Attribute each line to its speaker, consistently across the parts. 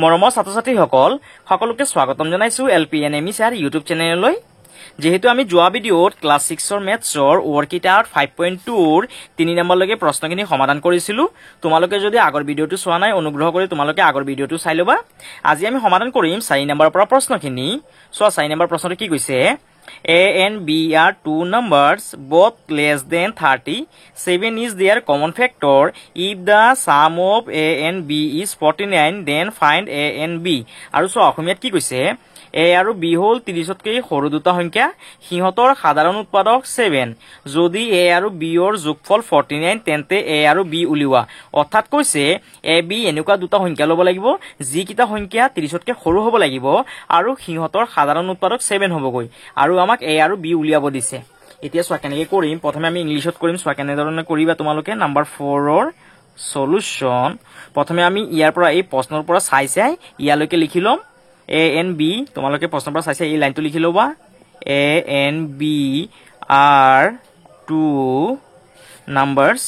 Speaker 1: মৰমৰ ছাত্ৰ-ছাত্ৰীসকল সকলোকে স্বাগতম জনাইছো এলপিএনএমই স্যাৰ ইউটিউব চেনেললৈ। যেহেতু আমি যোৱা ভিডিঅ'ত ক্লাছ 6ৰ মেথছৰ ৱৰ্ককিটাৰ 5.2ৰ 3 নম্বৰলৈকে প্ৰশ্নখিনি সমাধান কৰিছিলো। তোমালোকে যদি আগৰ ভিডিঅ'টো চোৱা নাই অনুগ্ৰহ কৰি তোমালোকে আগৰ ভিডিঅ'টো চাই ল'বা। আজি আমি সমাধান কৰিম 4 নম্বৰৰ পৰা প্ৰশ্নখিনি। চোৱা 4 নম্বৰ প্ৰশ্নটো কি কৈছে? A and B are two numbers both less than 30. 7 is their common factor. If the sum of A and B is 49, then find A and B. আৰু চোৱা অসমীয়াত কি কৈছে? A আৰু B হল 30তকৈ সৰু দুটা সংখ্যা, সিহঁতৰ সাধাৰণ উৎপাদক 7। যদি A আৰু B ৰ যোগফল 49 তেন্তে A আৰু B উলিওৱা। অৰ্থাৎ কৈছে A B এনেকুৱা দুটা সংখ্যা ল'ব লাগিব যিকেইটা সংখ্যা 30তকৈ সৰু হ'ব লাগিব আৰু সিহঁতৰ সাধাৰণ উৎপাদক 7 হ'বগৈ আৰু আমাক A আৰু B উলিয়াব দিছে। এতিয়া চোৱা কেনেকৈ কৰিম। প্ৰথমে আমি ইংলিছত কৰিম। চোৱা কেনেধৰণে কৰিবা তোমালোকে। নাম্বাৰ 4ৰ সলিউশন। প্ৰথমে আমি ইয়াৰ পৰা এই প্ৰশ্নৰ পৰা চাই ইয়ালৈকে লিখি ল'ম। A and B তোমালোকে প্ৰশ্নৰ পৰা চাইছে এই লাইনটো লিখি ল'বা। A and B are two numbers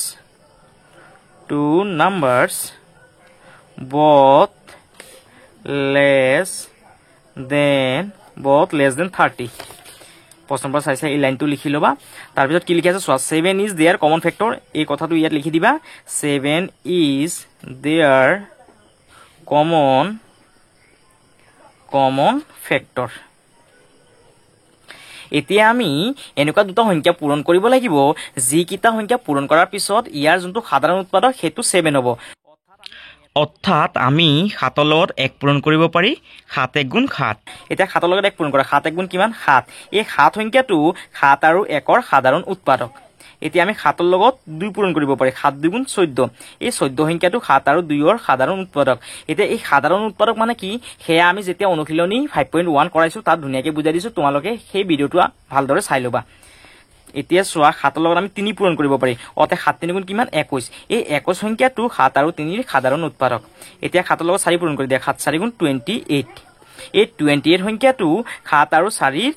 Speaker 1: both less than 30। প্ৰশ্নৰ পৰা চাইছে এই লাইনটো লিখি ল'বা। তাৰপিছত কি লিখি আছে চোৱা 7 is their common factor। এই কথাটো ইয়াত লিখি দিবা। 7 is their common factor। এতিয়া আমি এনেকুৱা দুটা সংখ্যা পূৰণ কৰিব লাগিব যিকেইটা সংখ্যা পূৰণ কৰাৰ পিছত ইয়াৰ যোনটো সাধাৰণ উৎপাদক সেইটো 7 হ'ব। অৰ্থাৎ আমি 7ৰ লগত 1 পূৰণ কৰিব পাৰি। 7 × 1 = 7। এতিয়া 7ৰ লগত 1 পূৰণ কৰা। 7 × 1 কিমান? 7। এই 7 সংখ্যাটো 7 আৰু 1ৰ সাধাৰণ উৎপাদক। এতিয়া আমি 7ৰ লগত 2 পূৰণ কৰিব পাৰি। 7 × 2 = 14। এই 14 সংখ্যাটো 7 আৰু 2ৰ সাধাৰণ উৎপাদক। এতিয়া এই সাধাৰণ উৎপাদক মানে কি সেয়া আমি যেতিয়া অনুশীলনী 5.1 কৰাইছো তাত ধুনীয়াকৈ বুজাই দিছো। তোমালোকে সেই ভিডিঅ'টো ভালদৰে চাই ল'বা। এতিয়া চোৱা 7ৰ লগত আমি 3 পূৰণ কৰিব পাৰি। অৰ্থাৎ 7 × 3 = কিমান? 21। এই 21 সংখ্যাটো 7 আৰু 3ৰ সাধাৰণ উৎপাদক। এতিয়া 7ৰ লগত 4 পূৰণ কৰি দিয়া। 7 × 4 = 28। এই 28 সংখ্যাটো 7 আৰু 4ৰ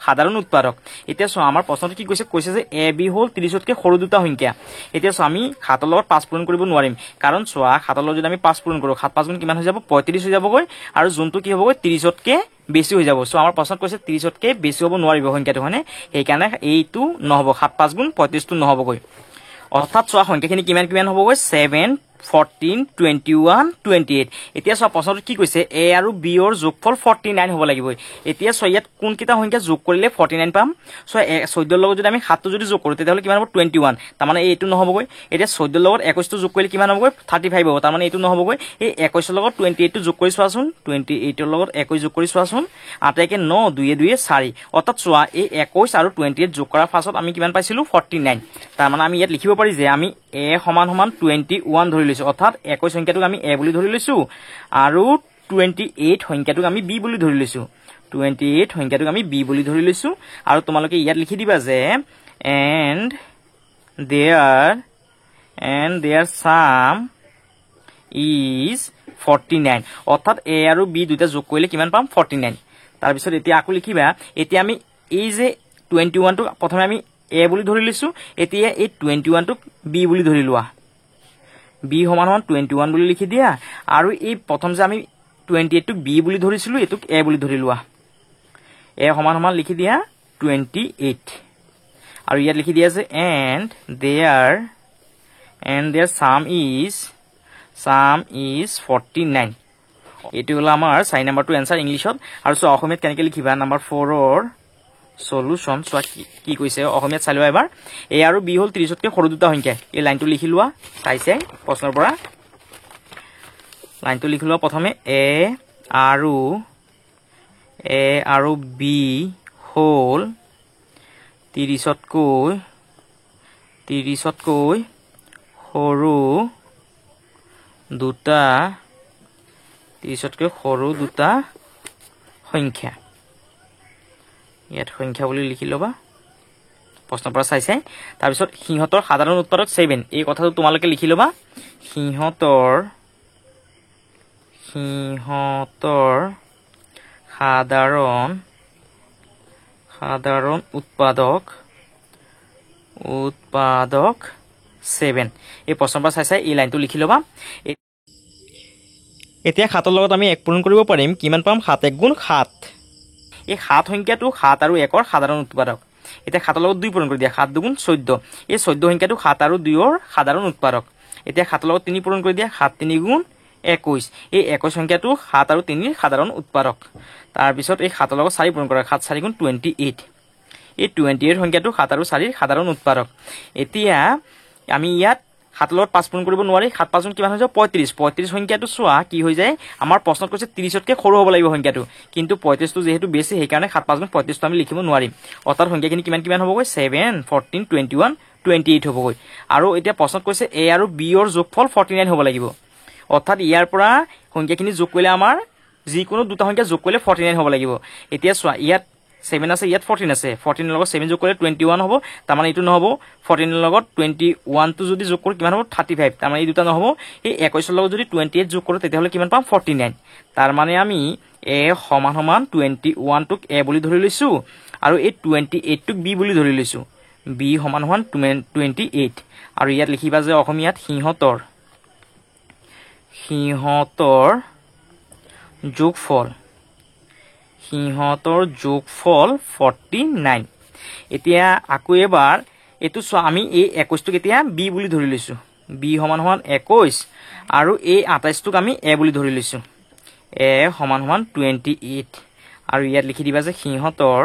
Speaker 1: সাধাৰণ উৎপাদক। এতিয়া চোৱা আমাৰ প্ৰশ্নটো কি কৈছে যে A B হল 30তকৈ সৰু দুটা সংখ্যা। এতিয়া চোৱা আমি 7ৰ লগত 5 পূৰণ কৰিব নোৱাৰিম কাৰণ চোৱা 7ৰ লগত যদি আমি 5 পূৰণ কৰোঁ 7 × 5 = কিমান হৈ যাব? 35 হৈ যাবগৈ আৰু যোনটো কি হ'বগৈ 30তকৈ বেছি হৈ যাব। চোৱা আমাৰ প্ৰশ্নত কৈছে 30তকৈ বেছি হ'ব নোৱাৰিব সংখ্যাটো হয়নে? সেইকাৰণে এইটো নহ'ব। 7 × 5 = 35টো নহ'বগৈ। অৰ্থাৎ চোৱা সংখ্যাখিনি কিমান হ'বগৈ? 7 14 21 28। এতিয়া চোৱা প্ৰশ্নটো কি কৈছে A আৰু B ৰ যোগফল 49 হ'ব লাগিব। এতিয়া চোৱা ইয়াত কোনকেইটা সংখ্যা যোগ কৰিলে 49 পাম? চোৱা 14ৰ লগত যদি আমি 7টো যদি যোগ কৰোঁ তেতিয়াহ'লে কিমান হ'ব? 21। তাৰমানে এইটো নহ'বগৈ। এতিয়া 14ৰ লগত 21টো যোগ কৰিলে কিমান হ'বগৈ? 35 হ'ব। তাৰমানে এইটো নহ'বগৈ। এই 21ৰ লগত 28টো যোগ কৰি চোৱাচোন। 28ৰ লগত 21 যোগ কৰি চোৱাচোন। 8 × 9 2 × 2 = 4। অৰ্থাৎ চোৱা এই 21 আৰু 28 যোগ কৰাৰ পাছত আমি কিমান পাইছিলো? 49। তাৰমানে আমি ইয়াত লিখিব পাৰি যে আমি A = 21 ধৰি লৈছো। অৰ্থাৎ 21 সংখ্যাটোক আমি A বুলি ধৰি লৈছো আৰু 28 সংখ্যাটোক আমি B বুলি ধৰি লৈছো। 28 সংখ্যাটোক আমি B বুলি ধৰি লৈছো আৰু তোমালোকে ইয়াত লিখি দিবা যে and their sum is 49। অৰ্থাৎ A আৰু B দুটা যোগ কৰিলে কিমান পাম? 49। তাৰপিছত এতিয়া আকৌ লিখিবা। এতিয়া আমি এই যে 21টোক প্ৰথমে আমি A বুলি ধৰি লৈছো। এতিয়া এই 21টোক B বুলি ধৰি লোৱা। B = 21 বুলি লিখি দিয়া আৰু এই প্ৰথম যে আমি 28টোক B বুলি ধৰিছিলো এইটোক A বুলি ধৰি লোৱা। A = লিখি দিয়া 28 আৰু ইয়াত লিখি দিয়া যে and their sum is 49। এইটো হ'ল আমাৰ 4 নম্বৰটো এনসাৰ ইংলিছত। আৰু চোৱা অসমীয়াত কেনেকৈ লিখিবা। নাম্বাৰ 4ৰ সলিউশন। চোৱা কি কৈছে অসমীয়াত চাই লোৱা এবাৰ। A আৰু B হল 30তকৈ সৰু দুটা সংখ্যা। এই লাইনটো লিখি লোৱা। চাইছে প্ৰশ্নৰ পৰা লাইনটো লিখি লোৱা। প্ৰথমে A আৰু B হল 30তকৈ সৰু দুটা সংখ্যা। ইয়াত সংখ্যা বুলি লিখি ল'বা। প্ৰশ্নৰ পৰা চাইছে। তাৰপিছত সিহঁতৰ সাধাৰণ উৎপাদক 7। এই কথাটো তোমালোকে লিখি ল'বা। সিহঁতৰ সাধাৰণ উৎপাদক 7। এই প্ৰশ্নৰ পৰা চাই এই লাইনটো লিখি ল'বা। এতিয়া 7ৰ লগত আমি 1 পূৰণ কৰিব পাৰিম কিমান পাম 7 1 গুণ 7 এই 7 সংখ্যাটো 7 আৰু 1ৰ সাধাৰণ উৎপাদক এতিয়া 7ৰ লগত 2 পূৰণ কৰি দিয়া 7 2 গুণ 14 এই 14 সংখ্যাটো 7 আৰু 2ৰ সাধাৰণ উৎপাদক এতিয়া 7ৰ লগত 3 পূৰণ কৰি দিয়া 7 3 গুণ 21 এই 21 সংখ্যাটো 7 আৰু 3ৰ সাধাৰণ উৎপাদক তাৰ পিছত এই 7ৰ লগত 4 পূৰণ কৰা 7 4 গুণ 28 এই 28 সংখ্যাটো 7 আৰু 4ৰ সাধাৰণ উৎপাদক এতিয়া আমি ইয়াত 7 লগত 5 পূৰণ কৰিব নোৱাৰি 7 5 গুণ কিমান হৈ যাব 35 35 সংখ্যাটো চোৱা কি হৈ যায় আমাৰ প্ৰশ্নত কৈছে 30তকৈ সৰু হ'ব লাগিব সংখ্যাটো কিন্তু 35টো যেহেতু বেছি সেইকাৰণে 7 5 গুণ 35টো আমি লিখিব নোৱাৰিম অৰ্থাৎ সংখ্যাখিনি কিমান হ'বগৈ 7 14 21 28 হ'বগৈ আৰু এতিয়া প্ৰশ্নত কৈছে a আৰু b ৰ যোগফল 49 হ'ব লাগিব অৰ্থাৎ ইয়াৰ পৰা সংখ্যাখিনি যোগ কৰিলে আমাৰ যিকোনো দুটা সংখ্যা যোগ কৰিলে 49 হ'ব লাগিব এতিয়া চোৱা ইয়াত 7 আছে ইয়াত 14 আছে 14 ৰ লগত 7 যোগ কৰিলে 21 হ'ব তাৰ মানে এইটো নহব 14 ৰ লগত 21 টো যদি যোগ কৰো কিমান হ'ব 35 তাৰ মানে এই দুটা নহব এই 21 ৰ লগত যদি 28 যোগ কৰো তেতিয়া হলে কিমান পাম 49 তাৰ মানে আমি a সমান সমান 21 টোক a বুলি ধৰি লৈছো আৰু এই 28 টোক b বুলি ধৰি লৈছো b সমান সমান 28 আৰু ইয়াত লিখিবা যে অসমীয়াত সিহঁতৰ যোগফল সিহঁতৰ যোগফল 49 এতিয়া আকৌ এবাৰ এটো চোৱা আমি এই 21 টোক এতিয়া b বুলি ধৰি লৈছো b সমান সমান 21 আৰু এই 28 টোক আমি a বুলি ধৰি লৈছো a সমান সমান 28 আৰু ইয়াত লিখি দিবা যে সিহঁতৰ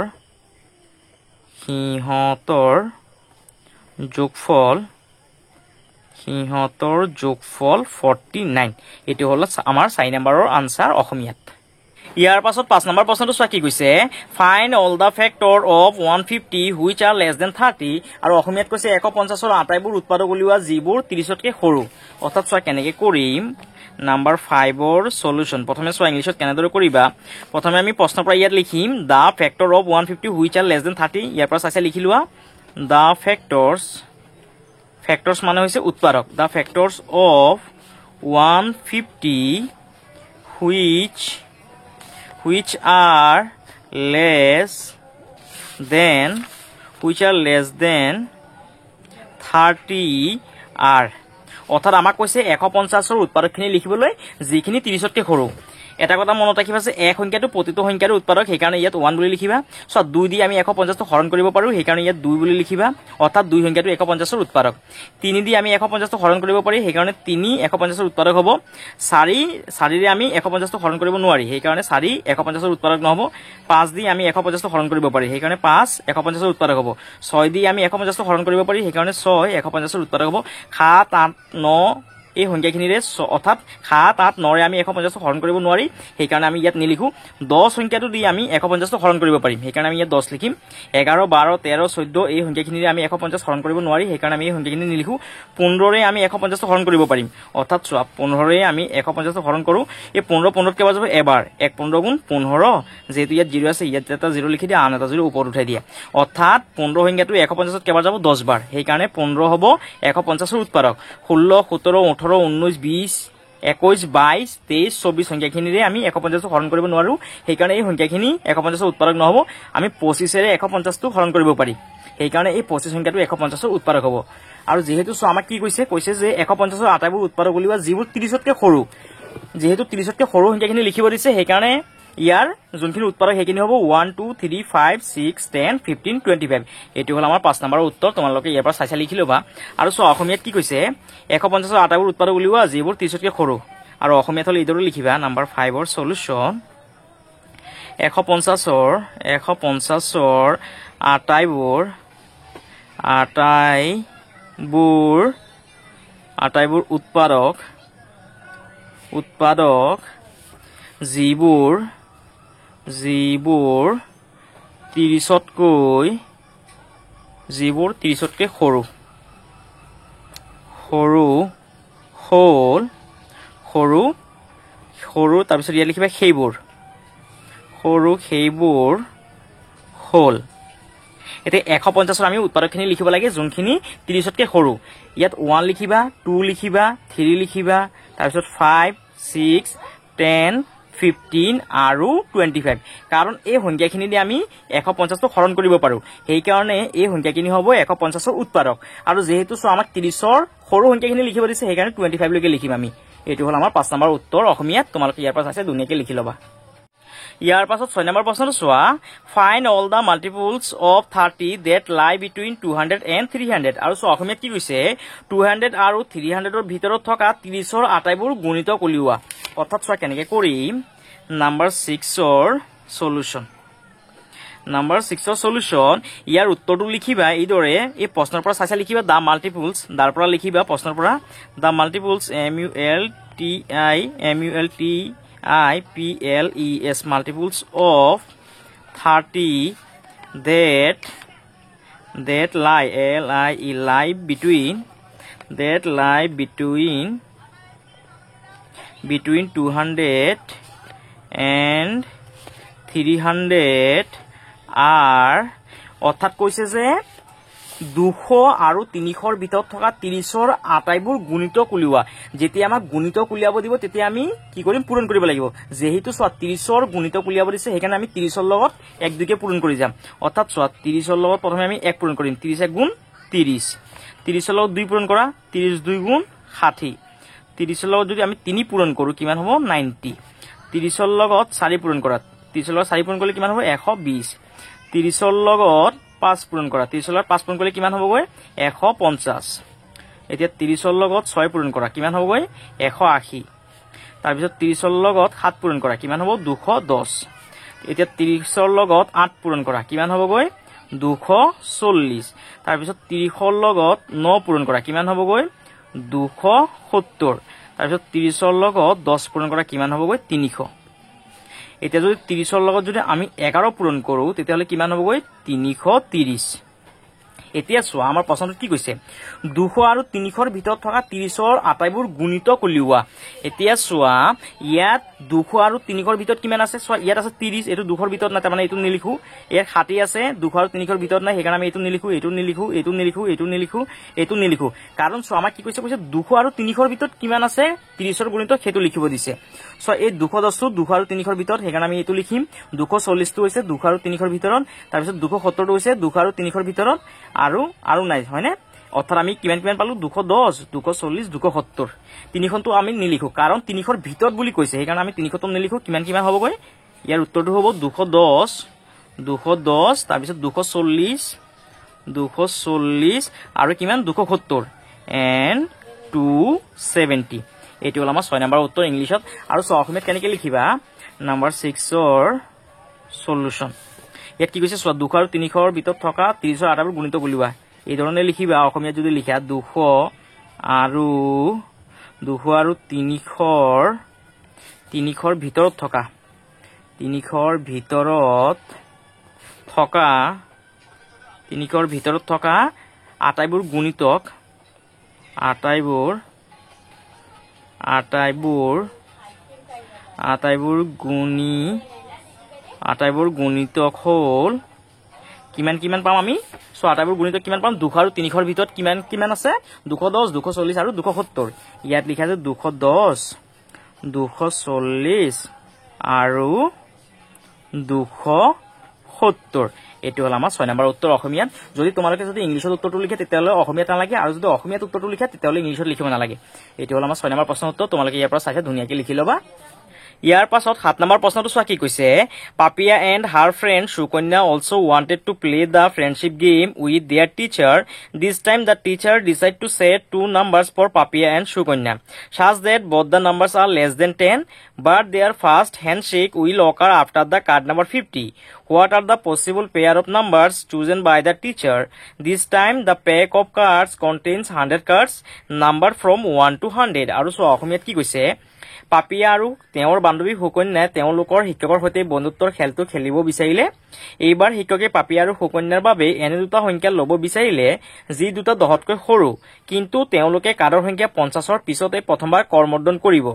Speaker 1: যোগফল 49 এটো হল আমাৰ 4 নম্বৰৰ আনসাৰ অসমীয়াত ইয়াৰ পাছত 5 নম্বৰ প্ৰশ্নটো চোৱা কি কৈছে find all the factor of 150 which are less than 30 আৰু অসমীয়াত কৈছে 150ৰ আটাইবোৰ উৎপাদক উলিওৱা যিবোৰ 30তকৈ সৰু অৰ্থাৎ চোৱা কেনেকৈ কৰিম নাম্বাৰ 5ৰ সলিউশন প্ৰথমে চোৱা ইংলিশত কেনেদৰে কৰিবা প্ৰথমে আমি প্ৰশ্নৰ পৰা ইয়াত লিখিম the factor of 150 which are less than 30 ইয়াৰ পৰা চাইছে লিখি লোৱা দা ফেক্টৰছ মানে হৈছে উৎপাদক the factors of 150 which are less than 30 are অৰ্থাৎ আমাক কৈছে 150ৰ উৎপাদকখিনি লিখিবলৈ যিখিনি 30তকৈ সৰু এটা কথা মনত ৰাখিবা যে এক সংখ্যাটো প্ৰতিটো সংখ্যাৰ উৎপাদক সেইকাৰণে ইয়াত 1 বুলি লিখিবা সো 2 দি আমি 150 হৰণ কৰিব পাৰো সেইকাৰণে ইয়াত 2 বুলি লিখিবা অৰ্থাৎ 2 সংখ্যাটো 150ৰ উৎপাদক 3 দি আমি 150 হৰণ কৰিব পাৰি সেইকাৰণে 3 150ৰ উৎপাদক হ'ব 4 ৰে আমি 150 হৰণ কৰিব নোৱাৰি সেইকাৰণে 4 150ৰ উৎপাদক নহব 5 দি আমি 150 হৰণ কৰিব পাৰি সেইকাৰণে 5 150ৰ উৎপাদক হ'ব 6 দি আমি 150 হৰণ কৰিব পাৰি সেইকাৰণে 6 150ৰ উৎপাদক হ'ব 7 8 9 এই সংখ্যাখিনিৰে অৰ্থাৎ 7 8 9 ৰে আমি 150 হৰণ কৰিব নোৱাৰি সেইকাৰণে আমি ইয়াত নিলিখো 10 সংখ্যাটো দি আমি 150 হৰণ কৰিব পাৰিম সেইকাৰণে আমি ইয়াত 10 লিখিম 11 12 13 14 এই সংখ্যাখিনিৰে আমি 150 হৰণ কৰিব নোৱাৰি সেইকাৰণে আমি এই সংখ্যাখিনি নিলিখো 15 ৰে আমি 150 হৰণ কৰিব পাৰিম অৰ্থাৎ চোৱা 15 ৰে আমি 150 হৰণ কৰো এই 15 15 কেবাৰ যাব এবাৰ 1 15 গুণ 15 যেহেতু ইয়াত 0 আছে ইয়াত এটা 0 লিখি দিয়া আন এটা 0 ওপৰত উঠাই দিয়া অৰ্থাৎ 15 সংখ্যাটো 150 কেবাৰ যাব 10 বাৰ সেইকাৰণে 15 হ'ব 150ৰ উৎপাদক 16 17 18 19 20 21 22 23 24 সংখ্যাখিনিৰে আমি 150 হৰণ কৰিব নোৱাৰো সেইকাৰণে এই সংখ্যাখিনি 150ৰ উৎপাদক নহব আমি 25 ৰে 150 টো হৰণ কৰিব পাৰি সেইকাৰণে এই 25 সংখ্যাটো 150ৰ উৎপাদক হ'ব আৰু যেহেতু সো আমাক কি কৈছে যে 150ৰ আটাইবোৰ উৎপাদক উলিওৱা যিবোৰ 30তকৈ সৰু যেহেতু 30তকৈ সৰু সংখ্যাখিনি লিখিব দিছে সেইকাৰণে ইয়াৰ যোনখিনি উৎপাদক সেইখিনি হ'ব 1 2 3 5 6 10 15 25 এটো হল আমাৰ 5 নম্বৰৰ উত্তৰ তোমালোকে ইয়াৰ পৰা চাইছা লিখি লবা আৰু সো অসমীয়াত কি কৈছে 150ৰ আটাইবোৰ উৎপাদক উলিওৱা যিবোৰ 30তকৈ সৰু আৰু অসমীয়াত হল এইদৰে লিখিবা নাম্বাৰ 5ৰ সলিউশন 150ৰ আটাইবোৰ উৎপাদক যিবোৰ 30তকৈ সৰু তাৰ পিছত ইয়াত লিখিবা সেইবোৰ হল এতিয়া 150ৰ আমি উৎপাদকখিনি লিখিব লাগে যোনখিনি 30তকৈ সৰু ইয়াত 1 লিখিবা 2 লিখিবা 3 লিখিবা তাৰ পিছত 5 6 10 15 আৰু 25 কাৰণ এই সংখ্যাখিনি দি আমি 150 টো হৰণ কৰিব পাৰো সেই কাৰণে এই সংখ্যাখিনি হ'ব 150ৰ উৎপাদক আৰু যেহেতু আমাক 30ৰ সৰু সংখ্যাখিনি লিখিব দিছে সেই কাৰণে 25 লৈকে লিখিম আমি এইটো হ'ল আমাৰ 5 নম্বৰ উত্তৰ অসমীয়াত তোমালোকে ইয়াৰ পৰা চাইছে ধুনীয়াকৈ লিখি ল'বা ইয়াৰ পাছত 6 নম্বৰ প্ৰশ্নটো চোৱা find all the multiples of 30 that lie between 200 and 300 আৰু চোৱা অসমীয়াত কি কৈছে 200 আৰু 300 ৰ ভিতৰত থকা 30 ৰ আটাইবোৰ গুণিতক উলিওৱা অৰ্থাৎ চোৱা কেনেকৈ কৰিম নাম্বাৰ 6 ৰ সলিউশন নাম্বাৰ 6 ৰ সলিউশন ইয়াৰ উত্তৰটো লিখিবা এইদৰে এই প্ৰশ্নৰ পৰা চাইছা লিখিবা দা মাল্টিপলছ দাৰ পৰা লিখিবা প্ৰশ্নৰ পৰা দা মাল্টিপলছ MULTIPLES multiples of 30 that lie between 200 and 300 are অৰ্থাৎ কৈছে যে 200 আৰু 300 ৰ ভিতৰত থকা 30 ৰ আটাইবোৰ গুণিতক উলিওৱা যেতিয়া আমাক গুণিতক উলিয়াব দিব তেতিয়া আমি কি কৰিম পূৰণ কৰিব লাগিব যেহেতু চোৱা 30 ৰ গুণিতক উলিয়াব দিছে সেইকাৰণে আমি 30 ৰ লগত 1 2 কে পূৰণ কৰি যাম অৰ্থাৎ চোৱা 30 ৰ লগত প্ৰথমে আমি 1 পূৰণ কৰিম 30 1 গুণ 30 30 ৰ লগত 2 পূৰণ কৰা 30 2 গুণ 60 30 ৰ লগত যদি আমি 3 পূৰণ কৰো কিমান হ'ব 90 30 ৰ লগত 4 পূৰণ কৰা 30 ৰ লগত 4 পূৰণ কৰিলে কিমান হ'ব 120 30 ৰ লগত 5 পূৰণ কৰা 30 ৰ লগত 5 পূৰণ কৰিলে কিমান হ'বগৈ 150 এতিয়া 30 ৰ লগত 6 পূৰণ কৰা কিমান হ'বগৈ 180 তাৰ পিছত 30 ৰ লগত 7 পূৰণ কৰা কিমান হ'ব 210 এতিয়া 30 ৰ লগত 8 পূৰণ কৰা কিমান হ'বগৈ 240 তাৰ পিছত 30 ৰ লগত 9 পূৰণ কৰা কিমান হ'বগৈ 270 তাৰ পিছত 30 ৰ লগত 10 পূৰণ কৰা কিমান হ'বগৈ 300 এতিয়া যদি 30 ৰ লগত যদি আমি 11 পূৰণ কৰো তেতিয়া হলে কিমান হ'বগৈ 330 এতিয়া চোৱা আমাৰ প্ৰশ্নটো কি কৈছে 200 আৰু 300 ৰ ভিতৰত থকা 30 ৰ আটাইবোৰ গুণিতক উলিওৱা এতিয়া চোৱা ইয়াত 200 আৰু 300 ৰ ভিতৰত কিমান আছে চোৱা ইয়াত আছে 30 এটো 200 ৰ ভিতৰত নাই মানে এটো নিলিখো ইয়াত 60 আছে 200 আৰু 300 ৰ ভিতৰত নাই সেইকাৰণে আমি এটো নিলিখো এটো নিলিখো কাৰণ চোৱা আমাক কি কৈছে 200 আৰু 300 ৰ ভিতৰত কিমান আছে 30 ৰ গুণিতক হেতু লিখিব দিছে চোৱা এই 210 200 আৰু 300 ৰ ভিতৰত সেইকাৰণে আমি এটো লিখিম 240 টো হৈছে 200 আৰু 300 ৰ ভিতৰত তাৰ পিছত 270 টো হৈছে 200 আৰু 300 ৰ ভিতৰত আৰু নাই হয়নে অৰ্থাৎ আমি কিমান পালো 210 240 270 তিনিখনটো আমি নিলিখো কাৰণ 300 ৰ ভিতৰত বুলি কৈছে সেইকাৰণে আমি 300 টো নিলিখো কিমান হ'বগৈ ইয়াৰ উত্তৰটো হ'ব 210 তাৰ পিছত 240 আৰু কিমান 270 and 270 এইটো হ'ল আমাৰ 6 নম্বৰ উত্তৰ ইংলিশত আৰু অসমীয়াত কেনেকৈ লিখিবা নাম্বাৰ 6 ৰ সলিউশন ইয়াত কি কৈছে চোৱা 200 আৰু 300 ৰ ভিতৰত থকা 30 ৰ আটাইবোৰ গুণিতক উলিওৱা এই ধৰণে লিখিবা অসমীয়াত যদি লিখা 200 আৰু 300 ৰ ভিতৰত থকা 300 ৰ ভিতৰত থকা আটাইবোৰ গুণিতক গুণিতক হ'ল কিমান পাম আমি সো আটাইবোৰ গুণিতক কিমান পাম 200 আৰু 300 ৰ ভিতৰত কিমান আছে 210 240 আৰু 270 ইয়াত লিখা আছে 210 240 আৰু 270 এটো হল আমাৰ 6 নম্বৰ উত্তৰ অসমীয়াত যদি তোমালোকে যদি ইংলিশত উত্তৰটো লিখে তেতিয়ালে অসমীয়াত নালাগে আৰু যদি অসমীয়াত উত্তৰটো লিখে তেতিয়ালে ইংলিশত লিখিব নালাগে এটো হল আমাৰ 6 নম্বৰ প্ৰশ্নৰ উত্তৰ তোমালোকে ইয়াৰ পৰা চাইছে ধুনীয়াকৈ লিখি লবা ইয়াৰ পাছত 7 নম্বৰ প্ৰশ্নটো চোৱা কি কৈছে Papiya and her friend Sukanya also wanted to play the friendship game with their teacher this time the teacher decided to set 2 numbers for Papiya and Sukanya such that both the numbers are less than 10 but their first handshake will occur after the card number 50 what are the possible pair of numbers chosen by the teacher this time the pack of cards contains 100 cards numbered from 1 to 100 আৰু চোৱা অসমীয়াত কি কৈছে পাপিয়া আৰু তেওঁৰ বান্ধৱী সুকন্যাই তেওঁলোকৰ শিক্ষকৰ সৈতে বন্ধুত্বৰ খেলটো খেলিব বিচাৰিলে এইবাৰ শিক্ষকে পাপিয়া আৰু সুকন্যাৰ বাবে এনে দুটা সংখ্যা ল'ব বিচাৰিলে যি দুটা 10তকৈ সৰু কিন্তু তেওঁলোকে কাৰ্ডৰ সংখ্যা 50ৰ পিছতে প্ৰথমবাৰ কৰ্মৰ্দন কৰিব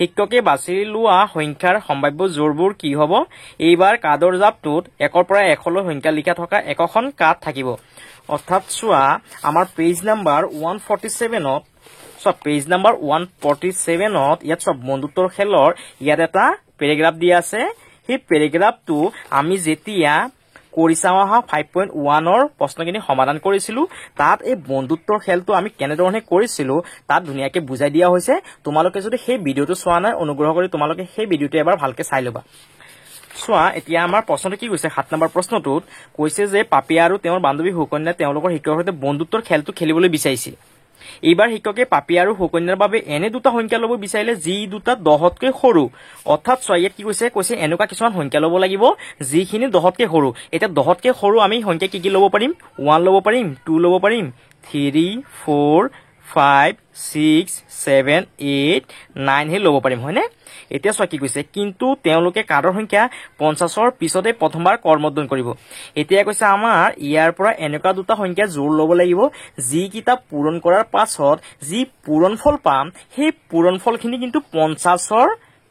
Speaker 1: শিক্ষকে বাছি লোৱা সংখ্যাৰ সম্ভাৱ্য জোৰবোৰ কি হ'ব এইবাৰ কাৰ্ডৰ জাপটোত 1ৰ পৰা 100 লৈ সংখ্যা লিখা থকা একখন কাৰ্ড থাকিব অৰ্থাৎ চোৱা আমাৰ পেজ নাম্বাৰ 147ত So page number 147ত ইয়াত সব বন্ধুত্বৰ খেলৰ ইয়াত এটা প্যাৰাগ্ৰাফ দিয়া আছে সেই প্যাৰাগ্ৰাফটো আমি যেতিয়া কৰি চাওঁ আহা 5.1 প্ৰশ্নখিনি সমাধান কৰিছিলোঁ তাত এই বন্ধুত্বৰ খেলটো আমি কেনেধৰণে কৰিছিলোঁ তাত ধুনীয়াকৈ বুজাই দিয়া হৈছে তোমালোকে যদি সেই ভিডিঅ'টো চোৱা নাই অনুগ্ৰহ কৰি তোমালোকে সেই ভিডিঅ'টো এবাৰ ভালকৈ চাই ল'বা চোৱা এতিয়া আমাৰ প্ৰশ্নটো কি কৈছে 7 নম্বৰ প্ৰশ্নটোত কৈছে যে পাপিয়া আৰু তেওঁৰ বান্ধৱী সুকন্যাই তেওঁলোকৰ শিক্ষকৰ সৈতে বন্ধুত্বৰ খেলটো খেলিবলৈ বিচাৰিছে এইবাৰ শিক্ষকে পাপিয়া আৰু সুকন্যাৰ বাবে এনে দুটা সংখ্যা ল'ব বিচাৰিলে যি দুটা 10তকৈ সৰু অৰ্থাৎ চোৱা ইয়াত কি কৈছে এনেকুৱা কিছুমান সংখ্যা ল'ব লাগিব যিখিনি 10তকৈ সৰু এতিয়া 10তকৈ সৰু আমি সংখ্যা কি ল'ব পাৰিম 1 ল'ব পাৰিম 2 ল'ব পাৰিম 3 4 5 6 7 8 9 হে ল'ব পাৰিম হয়নে এতিয়া চোৱা কি কৈছে কিন্তু তেওঁলোকে কাৰ্ডৰ সংখ্যা 50ৰ পিছতে প্ৰথমবাৰ কৰমৰ্দন কৰিব এতিয়া কৈছে আমাৰ ইয়াৰ পৰা এনেকুৱা দুটা সংখ্যা জোৰ ল'ব লাগিব যি কিটা পূৰণ কৰাৰ পাছত যি পূৰণফল পাম সেই পূৰণফলখিনি কিন্তু 50ৰ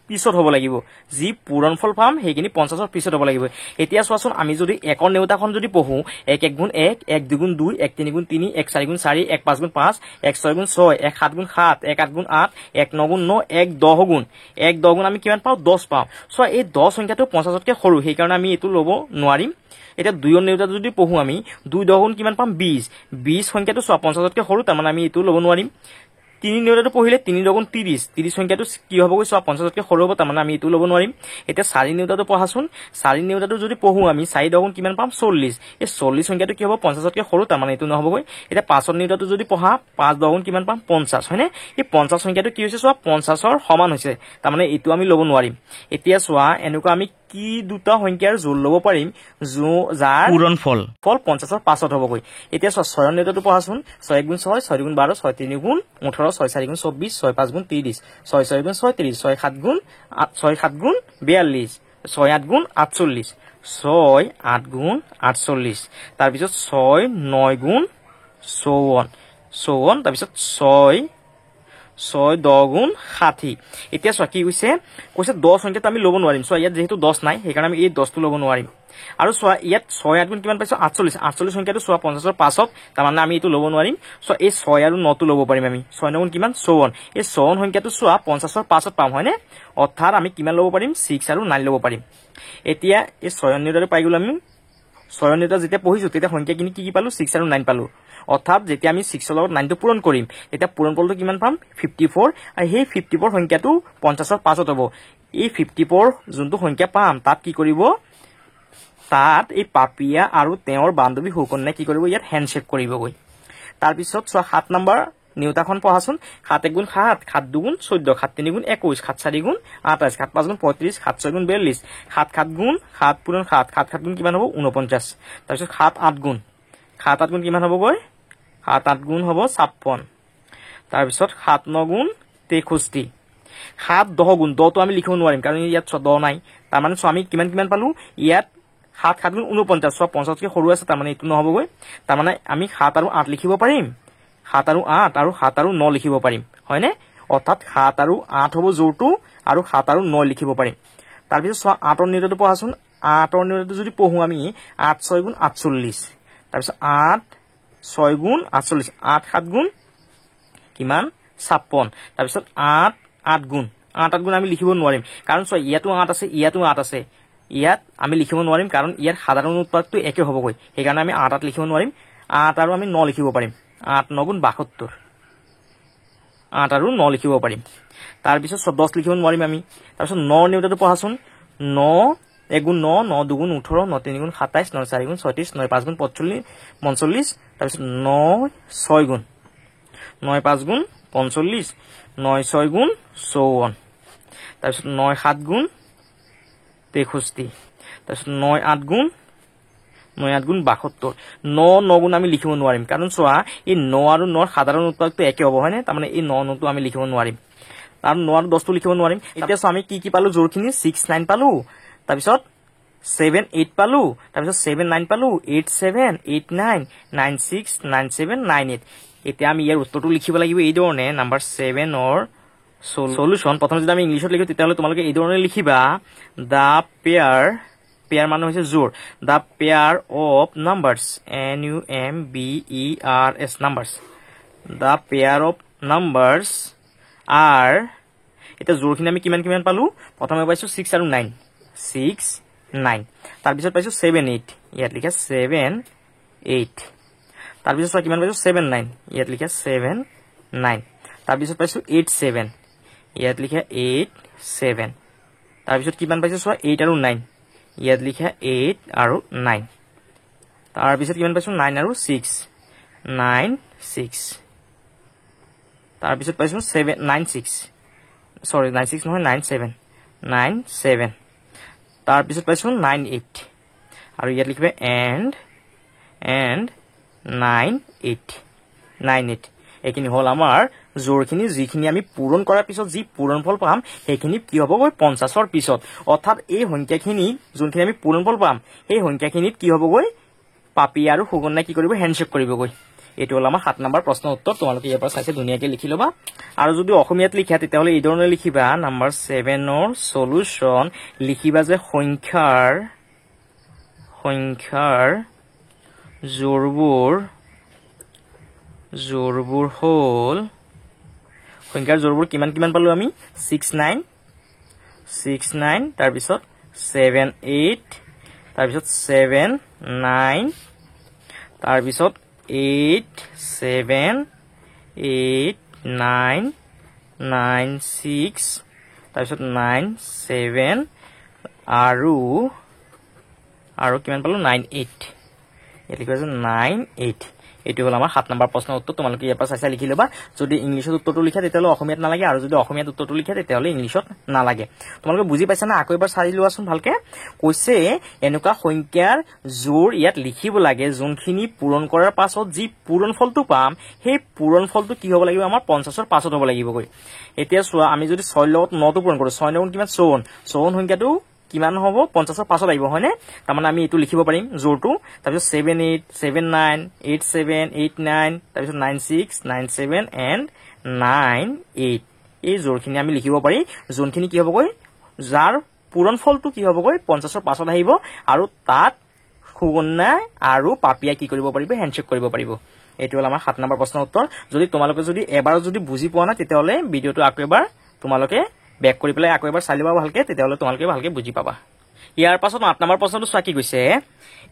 Speaker 1: পিছত হ'ব লাগিব যি পূৰণফল পাম সেইখিনি 50ৰ পিছত হ'ব লাগিব এতিয়া চোৱাচোন আমি যদি একৰ নেউতাখন যদি পঢ়ো 1 1 গুণ 1 1 2 গুণ 2 1 3 গুণ 3 1 4 গুণ 4 1 5 গুণ 5 1 6 গুণ 6 1 7 গুণ 7 1 8 গুণ 8 1 9 গুণ 9 1 10 গুণ 1 10 গুণ আমি কিমান পাওঁ 10 পাওঁ চোৱা এই 10 সংখ্যাটো 50তকৈ সৰু সেইকাৰণে আমি এইটো ল'ব নোৱাৰিম এতিয়া 2ৰ নেউতাটো যদি পঢ়ো আমি 2 10 গুণ কিমান পাম 20 20 সংখ্যাটো চোৱা 50তকৈ সৰু তাৰমানে আমি এইটো ল'ব নোৱাৰিম 3 নেউতাটো পঢ়িলে 3 10 গুণ 30 30 সংখ্যাটো কি হ'বগৈ চোৱা 50তকৈ সৰু হ'ব তাৰমানে আমি এইটো ল'ব নোৱাৰিম এতিয়া 4 নেউতাটো পঢ়াচোন 4 নেউতাটো যদি পঢ়ো আমি 4 10 গুণ কিমান পাম 40 এই 40 সংখ্যাটো কি হ'ব 50তকৈ সৰু তাৰমানে এইটো নহ'বগৈ এতিয়া 5ৰ নেউতাটো যদি পঢ়া 5 10 গুণ কিমান পাম 50 হয়নে এই 50 সংখ্যাটো কি হৈছে চোৱা 50ৰ সমান হৈছে তাৰমানে এইটো আমি ল'ব নোৱাৰিম এতিয়া চোৱা এনেকুৱা আমি কি দুটা সংখ্যাৰ জোৰ ল'ব পাৰিম যাৰ পূৰণফল 50ৰ পাছত হ'বগৈ এতিয়া চোৱা 6ৰ নেউতাটো পঢ়াচোন 6 গুণ 6 6 গুণ 12 6 3 গুণ 18 6 4 গুণ 24 6 5 গুণ 30 6 6 গুণ 36 6 7 গুণ 42 6 8 গুণ 48 6 8 গুণ 48 তাৰপিছত 6 9 গুণ 54 তাৰপিছত 6 10 গুণ 60 এতিয়া চোৱা কি কৈছে 10 সংখ্যাটো আমি ল'ব নোৱাৰিম চোৱা ইয়াত যেহেতু 10 নাই সেইকাৰণে আমি এই 10টো ল'ব নোৱাৰিম আৰু চোৱা ইয়াত 6 8 গুণ কিমান পাইছো 48 সংখ্যাটো চোৱা 50ৰ পাছত তাৰমানে আমি এইটো ল'ব নোৱাৰিম চোৱা এই 6 আৰু 9টো ল'ব পাৰিম আমি 6 9 গুণ কিমান 54 এই 54 সংখ্যাটো চোৱা 50ৰ পাছত পাম হয়নে অৰ্থাৎ আমি কিমান ল'ব পাৰিম 6 আৰু 9 ল'ব পাৰিম এতিয়া এই 6 নেউতাটো পাই গ'লো আমি 6 নেউতা যেতিয়া পঢ়িছো তেতিয়া সংখ্যাখিনি কি পালো 6 আৰু 9 পালো অৰ্থাৎ যেতিয়া আমি 6ৰ লগত 9টো পূৰণ কৰিম তেতিয়া পূৰণফলটো কিমান পাম 54 আৰু সেই 54 সংখ্যাটো 50ৰ পাছত হ'ব এই 54 যোনটো সংখ্যা পাম তাত কি কৰিব তাত এই পাপিয়া আৰু তেওঁৰ বান্ধৱী সুকন্যাই কি কৰিব ইয়াত হেণ্ডশেক কৰিবগৈ তাৰপিছত চোৱা 7 নম্বৰ নেউতাখন পঢ়াচোন 7 1 গুণ 7 7 2 গুণ 14 7 3 গুণ 21 7 4 গুণ 28 7 5 গুণ 35 7 6 গুণ 42 7 7 গুণ 7 পূৰণ 7 7 7 গুণ কিমান হ'ব 49 তাৰপিছত 7 8 গুণ কিমান হ'বগৈ 7 8 গুণ হ'ব 56 তাৰপিছত 7 9 গুণ 63 7 10 গুণ 10টো আমি লিখিব নোৱাৰিম কাৰণ ইয়াত 10 নাই তাৰমানে চোৱা আমি কিমান পালো ইয়াত 7 7 গুণ 49 চোৱা 50তকৈ সৰু আছে তাৰমানে এইটো নহ'বগৈ তাৰমানে আমি 7 আৰু 8 লিখিব পাৰিম 7 আৰু 8 আৰু 7 আৰু 9 লিখিব পাৰিম হয়নে অৰ্থাৎ 7 আৰু 8 হ'ব জোৰটো আৰু 7 আৰু 9 লিখিব পাৰিম তাৰপিছত চোৱা 8ৰ নেউতাটো পঢ়াচোন 8ৰ নেউতাটো যদি পঢ়ো আমি 8 6 গুণ 48 তাৰপিছত 8 6 গুণ 48 8 7 গুণ কিমান 56 তাৰপিছত 8 8 গুণ 8 8 গুণ আমি লিখিব নোৱাৰিম কাৰণ চোৱা ইয়াতো 8 আছে ইয়াতো 8 আছে ইয়াত আমি লিখিব নোৱাৰিম কাৰণ ইয়াৰ সাধাৰণ উৎপাদকটো একে হ'বগৈ সেইকাৰণে আমি 8 8 লিখিব নোৱাৰিম 8 আৰু আমি 9 লিখিব পাৰিম 8 9 গুণ 72 8 আৰু 9 লিখিব পাৰিম তাৰপিছত 10 লিখিব নোৱাৰিম আমি তাৰপিছত 9 নেউতাটো পঢ়াচোন 9 1 গুণ 9 9 2 গুণ 18 9 3 গুণ 27 9 4 গুণ 36 9 5 গুণ 45 তাৰপিছত 9 6 গুণ 9 5 গুণ 45 9 6 গুণ 54 তাৰপিছত 9 7 গুণ 63 তাৰপিছত 9 8 গুণ 72 9 9 গুণ আমি লিখিব নোৱাৰিম কাৰণ চোৱা এই 9 আৰু 9 সাধাৰণ উৎপাদকটো একে হ'ব হয়নে তাৰমানে এই 9 9টো আমি লিখিব নোৱাৰিম আৰু 9 আৰু 10টো লিখিব নোৱাৰিম এতিয়া চোৱা আমি কি পালো জোৰখিনি 6 9 পালো তাৰপিছত 7 8 পালো তাৰপিছত 7 9 পালো 8 7 8 9 9 6 9 7 9 8 এতিয়া আমি ইয়াৰ উত্তৰটো লিখিব লাগিব এই ধৰণে নাম্বাৰ 7ৰ সলিউশন প্ৰথমে যদি আমি ইংলিছত লিখো তেতিয়াহ'লে তোমালোকে এই ধৰণে লিখিবা দা পেয়াৰ মানে হৈছে জোৰ the pair of numbers NUMBERS numbers the pair of numbers আৰ এতিয়া জোৰখিনি আমি কিমান পালো প্ৰথমে পাইছো 6 আৰু 9 6 9 তাৰপিছত পাইছো 7 8 ইয়াত লিখা 7 8 তাৰপিছত চোৱা কিমান পাইছো 7 9 ইয়াত লিখা 7 9 তাৰপিছত পাইছো 8 7 ইয়াত লিখা 8 7 তাৰপিছত কিমান পাইছো চোৱা 8 আৰু 9 ইয়াত লিখা 8 আৰু 9 তাৰপিছত কিমান পাইছো 9 আৰু 6 9 6 তাৰপিছত পাইছো 7 9 6 সৰি 9 6 নহয় 9 7 9 7 তাৰপিছত পাইছো 9 8 আৰু ইয়াত লিখিবা and 9 8 9 8 এখিনি হল আমাৰ জোৰখিনি যিখিনি আমি পূৰণ কৰাৰ পিছত যি পূৰণফল পাম সেইখিনি কি হ'বগৈ 50 ৰ পিছত অৰ্থাৎ এই সংখ্যাখিনি যোনখিনি আমি পূৰণফল পাম এই সংখ্যাখিনিত কি হ'বগৈ পাপি আৰু সুগন্যাই কি কৰিব হ্যান্ডশেক কৰিবগৈ এটো হল আমাৰ 7 নম্বৰ প্ৰশ্নৰ উত্তৰ তোমালোকে ইয়াৰ পৰা চাইছে ধুনীয়াকৈ লিখি লবা আৰু যদি অসমীয়াত লিখা তেতিয়াহলে এই ধৰণে লিখিবা নম্বৰ 7 ৰ সলিউশন লিখিবা যে সংখ্যাৰ জোৰবোৰ হল সংখ্যাৰ জোৰবোৰ কিমান কিমান পালো আমি 6 9 তাৰ পিছত 7 8 তাৰ পিছত 7 9 তাৰ পিছত 8 7 8 9 9 6 তাৰ পিছত 9 7 আৰু কিমান পালো 9 8 ইয়াত লিখা আছে 9 8 এটো হল আমাৰ 7 নম্বৰ প্ৰশ্নৰ উত্তৰ তোমালোকে ইয়াৰ পৰা চাইছা লিখি লবা যদি ইংলিশত উত্তৰটো লিখা তেতিয়াহলে অসমীয়াত নালাগে আৰু যদি অসমীয়াত উত্তৰটো লিখা তেতিয়াহলে ইংলিশত নালাগে তোমালোকে বুজি পাইছা না আকৌ এবাৰ চাই লোৱাচোন ভালকে কৈছে এনেকুৱা সংখ্যাৰ জোৰ ইয়াত লিখিব লাগে যোনখিনি পূৰণ কৰাৰ পাছত যি পূৰণফলটো পাম সেই পূৰণফলটো কি হ'ব লাগিব আমাৰ 50 ৰ পাছত হ'ব লাগিব গৈ এতিয়া চোৱা আমি যদি 6 লগত 9 টো পূৰণ কৰো 6 9 কিমান 54 সংখ্যাটো কিমান হ'ব 50 ৰ পাছত আহিব হয়নে তাৰমানে আমি এটো লিখিব পাৰিম জোৰটো তাৰপিছত 7 8 7 9 8 7 8 9 তাৰপিছত 9 6 9 7 and 9 8 এই জোৰখিনি আমি লিখিব পাৰি যোনখিনি কি হ'বগৈ যাৰ পূৰণফলটো কি হ'বগৈ 50 ৰ পাছত আহিব আৰু তাত সুগন্যা আৰু পাপিয়া কি কৰিব পাৰিব হ্যান্ডশেক কৰিব পাৰিব এটো হল আমাৰ 7 নম্বৰ প্ৰশ্নৰ উত্তৰ যদি তোমালোকে যদি এবাৰ যদি বুজি পোৱা না তেতিয়াহলে ভিডিওটো আকৌ এবাৰ তোমালোকে বেক কৰি পেলাই আকৌ এবাৰ চাই লবা ভালকে তেতিয়াহলে তোমালোকে ভালকে বুজি পাবা ইয়াৰ পাছত 8 নম্বৰ প্ৰশ্নটো চাকি গৈছে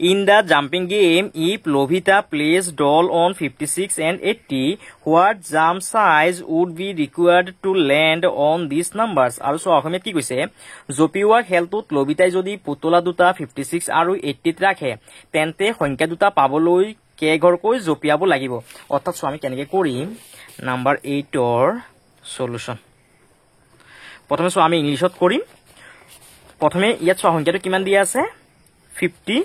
Speaker 1: in the jumping game if লোভিতা প্লেজ ডল on 56 and 80 what jump size would be required to land on these numbers আৰু সো অসমীয়াত কি কৈছে জপিওৱা খেলটোত লোভিতাই যদি পুতলা দুটা 56 আৰু 80 ত ৰাখে তেন্তে সংখ্যা দুটা পাবলৈ কেইঘৰকৈ জপিয়াব লাগিব অৰ্থাৎ সো আমি কেনেকৈ কৰিম নাম্বাৰ 8 ৰ সলিউশন প্ৰথমে সো আমি ইংলিশত কৰিম প্ৰথমে ইয়াত সংখ্যাটো কিমান দিয়া আছে 50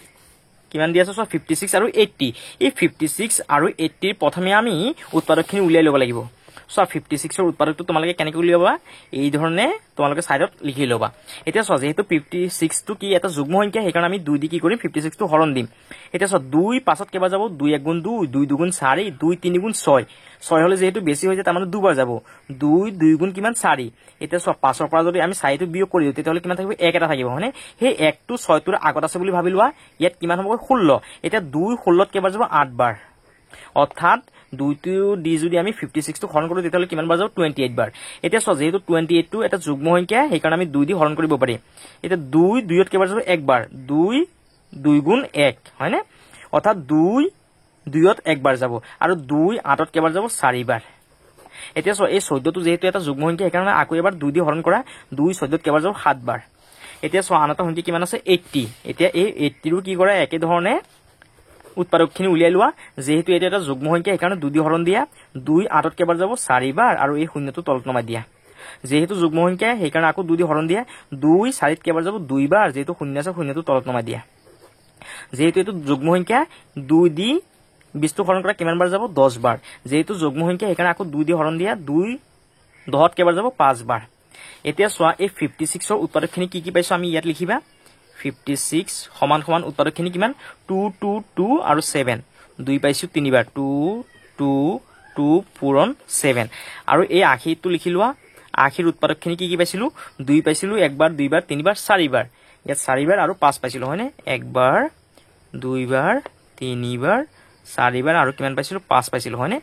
Speaker 1: কিমান দিয়া আছে 56 আৰু 80 এই 56 আৰু 80 ৰ প্ৰথমে আমি উৎপাদকখিনি উলিয়াই ল'ব লাগিব সো 56 ৰ উৎপাদকটো তোমালোকে কেনেকৈ উলিয়াবা এই ধৰণে তোমালোকে সাইডত লিখি লবা এতিয়া সো যেহেতু 56 টো কি এটা যুগ্ম সংখ্যা হেকাৰণে আমি 2 দি কি কৰিম 56 টো হৰণ দিম এতিয়া সো 2 পাছত কেবা যাব 2 1 গুণ 2 2 2 গুণ 4 2 3 গুণ 6 6 হলে যেহেতু বেছি হৈ যায় তাৰ মানে দুবাৰ যাব 2 2 গুণ কিমান 4 এতিয়া সো 5 ৰ পৰা যদি আমি 4 টো বিয়োগ কৰি দিও তেতিয়াহলে কিমান থাকিব 1 এটা থাকিব হয়নে সেই 1 টো 6 টোৰ আগত আছে বুলি ভাবি লোৱা ইয়াত কিমান হ'ব 16 এতিয়া 2 16 ত কেবাৰ যাব 8 বাৰ অৰ্থাৎ 2 টো দি যদি আমি 56 টো হৰণ কৰো তেতিয়াহলে কিমান বাৰ যাব 28 বাৰ এতিয়া সো যেহেতু 28 টো এটা যুগ্ম সংখ্যা হেকাৰণে আমি 2 দি হৰণ কৰিব পাৰি এতিয়া 2 2 ত কেবাৰ যাব 1 বাৰ 2 2 গুণ 1 হয়নে অৰ্থাৎ 2 2 ত 1 বাৰ যাব আৰু 2 8 ত কেবাৰ যাব 4 বাৰ এতিয়া সো এই 14 টো যেহেতু এটা যুগ্ম সংখ্যা হেকাৰণে আকৌ এবাৰ 2 দি হৰণ কৰা 2 14 ত কেবাৰ যাব 7 বাৰ এতিয়া সো আনটা সংখ্যা কিমান আছে 80 এতিয়া এই 80 ৰ কি কৰা একে ধৰণে উৎপাদকখিনি উলিয়াই লোৱা যেহেতু এটা এটা যুগ্ম সংখ্যা হেকাৰণে 2 দি হৰণ দিয়া 2 8 ত কেবাৰ যাব 4 বাৰ আৰু এই শূন্যটো তলত নমাই দিয়া যেহেতু যুগ্ম সংখ্যা হেকাৰণে আকৌ 2 দি হৰণ দিয়া 2 4 ত কেবাৰ যাব 2 বাৰ যেহেতু শূন্য আছে শূন্যটো তলত নমাই দিয়া যেহেতু এটো যুগ্ম সংখ্যা 2 দি 20 টো হৰণ কৰা কিমান বাৰ যাব 10 বাৰ যেহেতু যুগ্ম সংখ্যা হেকাৰণে আকৌ 2 দি হৰণ দিয়া 2 10 ত কেবাৰ যাব 5 বাৰ এতিয়া সোৱা এই 56 ৰ উৎপাদকখিনি কি পাইছো আমি ইয়াত লিখিবা 56 সমান সমান উৎপাদকখিনি কিমান 2 2 2 আৰু 7 2 পাইছো 3 বাৰ 2 2 2 পূৰণ 7 আৰু এই 80 টো লিখি লোৱা 80 ৰ উৎপাদকখিনি কি পাইছিলো 2 পাইছিলো 1 বাৰ 2 বাৰ 3 বাৰ 4 বাৰ ইয়াত 4 বাৰ আৰু 5 পাইছিলো হয়নে 1 বাৰ 2 বাৰ 3 বাৰ 4 আৰু কিমান পাইছিলোঁ 5 পাইছিলোঁ হয়নে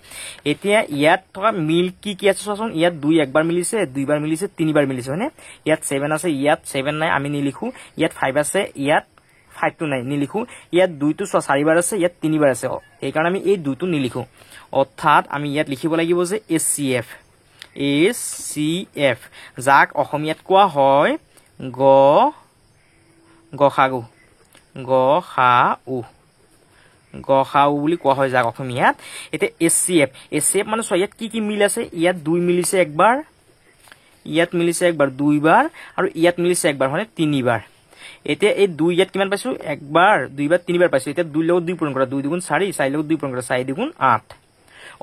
Speaker 1: এতিয়া ইয়াত থকা মিল কি আছে চোৱাচোন ইয়াত 2 একবাৰ মিলিছে 2 বাৰ মিলিছে 3 বাৰ মিলিছে হয়নে ইয়াত 7 আছে ইয়াত 7 নাই আমি নিলিখো ইয়াত 5 আছে ইয়াত 5 টো নাই নিলিখো ইয়াত 2 টো 4 বাৰ আছে ইয়াত 3 বাৰ আছে এই কাৰণে আমি এই 2 টো নিলিখো অৰ্থাৎ আমি ইয়াত লিখিব লাগিব যে HCF যাক অসমীয়াত কোৱা হয় গসাগু বুলি কোৱা হয় যাক অসমীয়াত এতিয়া HCF মানে চোৱা ইয়াত কি মিল আছে ইয়াত 2 মিলিছে একবাৰ ইয়াত মিলিছে একবাৰ 2 বাৰ আৰু ইয়াত মিলিছে একবাৰ মানে 3 বাৰ এতিয়া এই 2 ইয়াত কিমান পাইছো একবাৰ 2 বাৰ 3 বাৰ পাইছো এতিয়া 2 লগত 2 পূৰণ কৰা 2 দুগুণ 4 4 লগত 2 পূৰণ কৰা 4 দুগুণ 8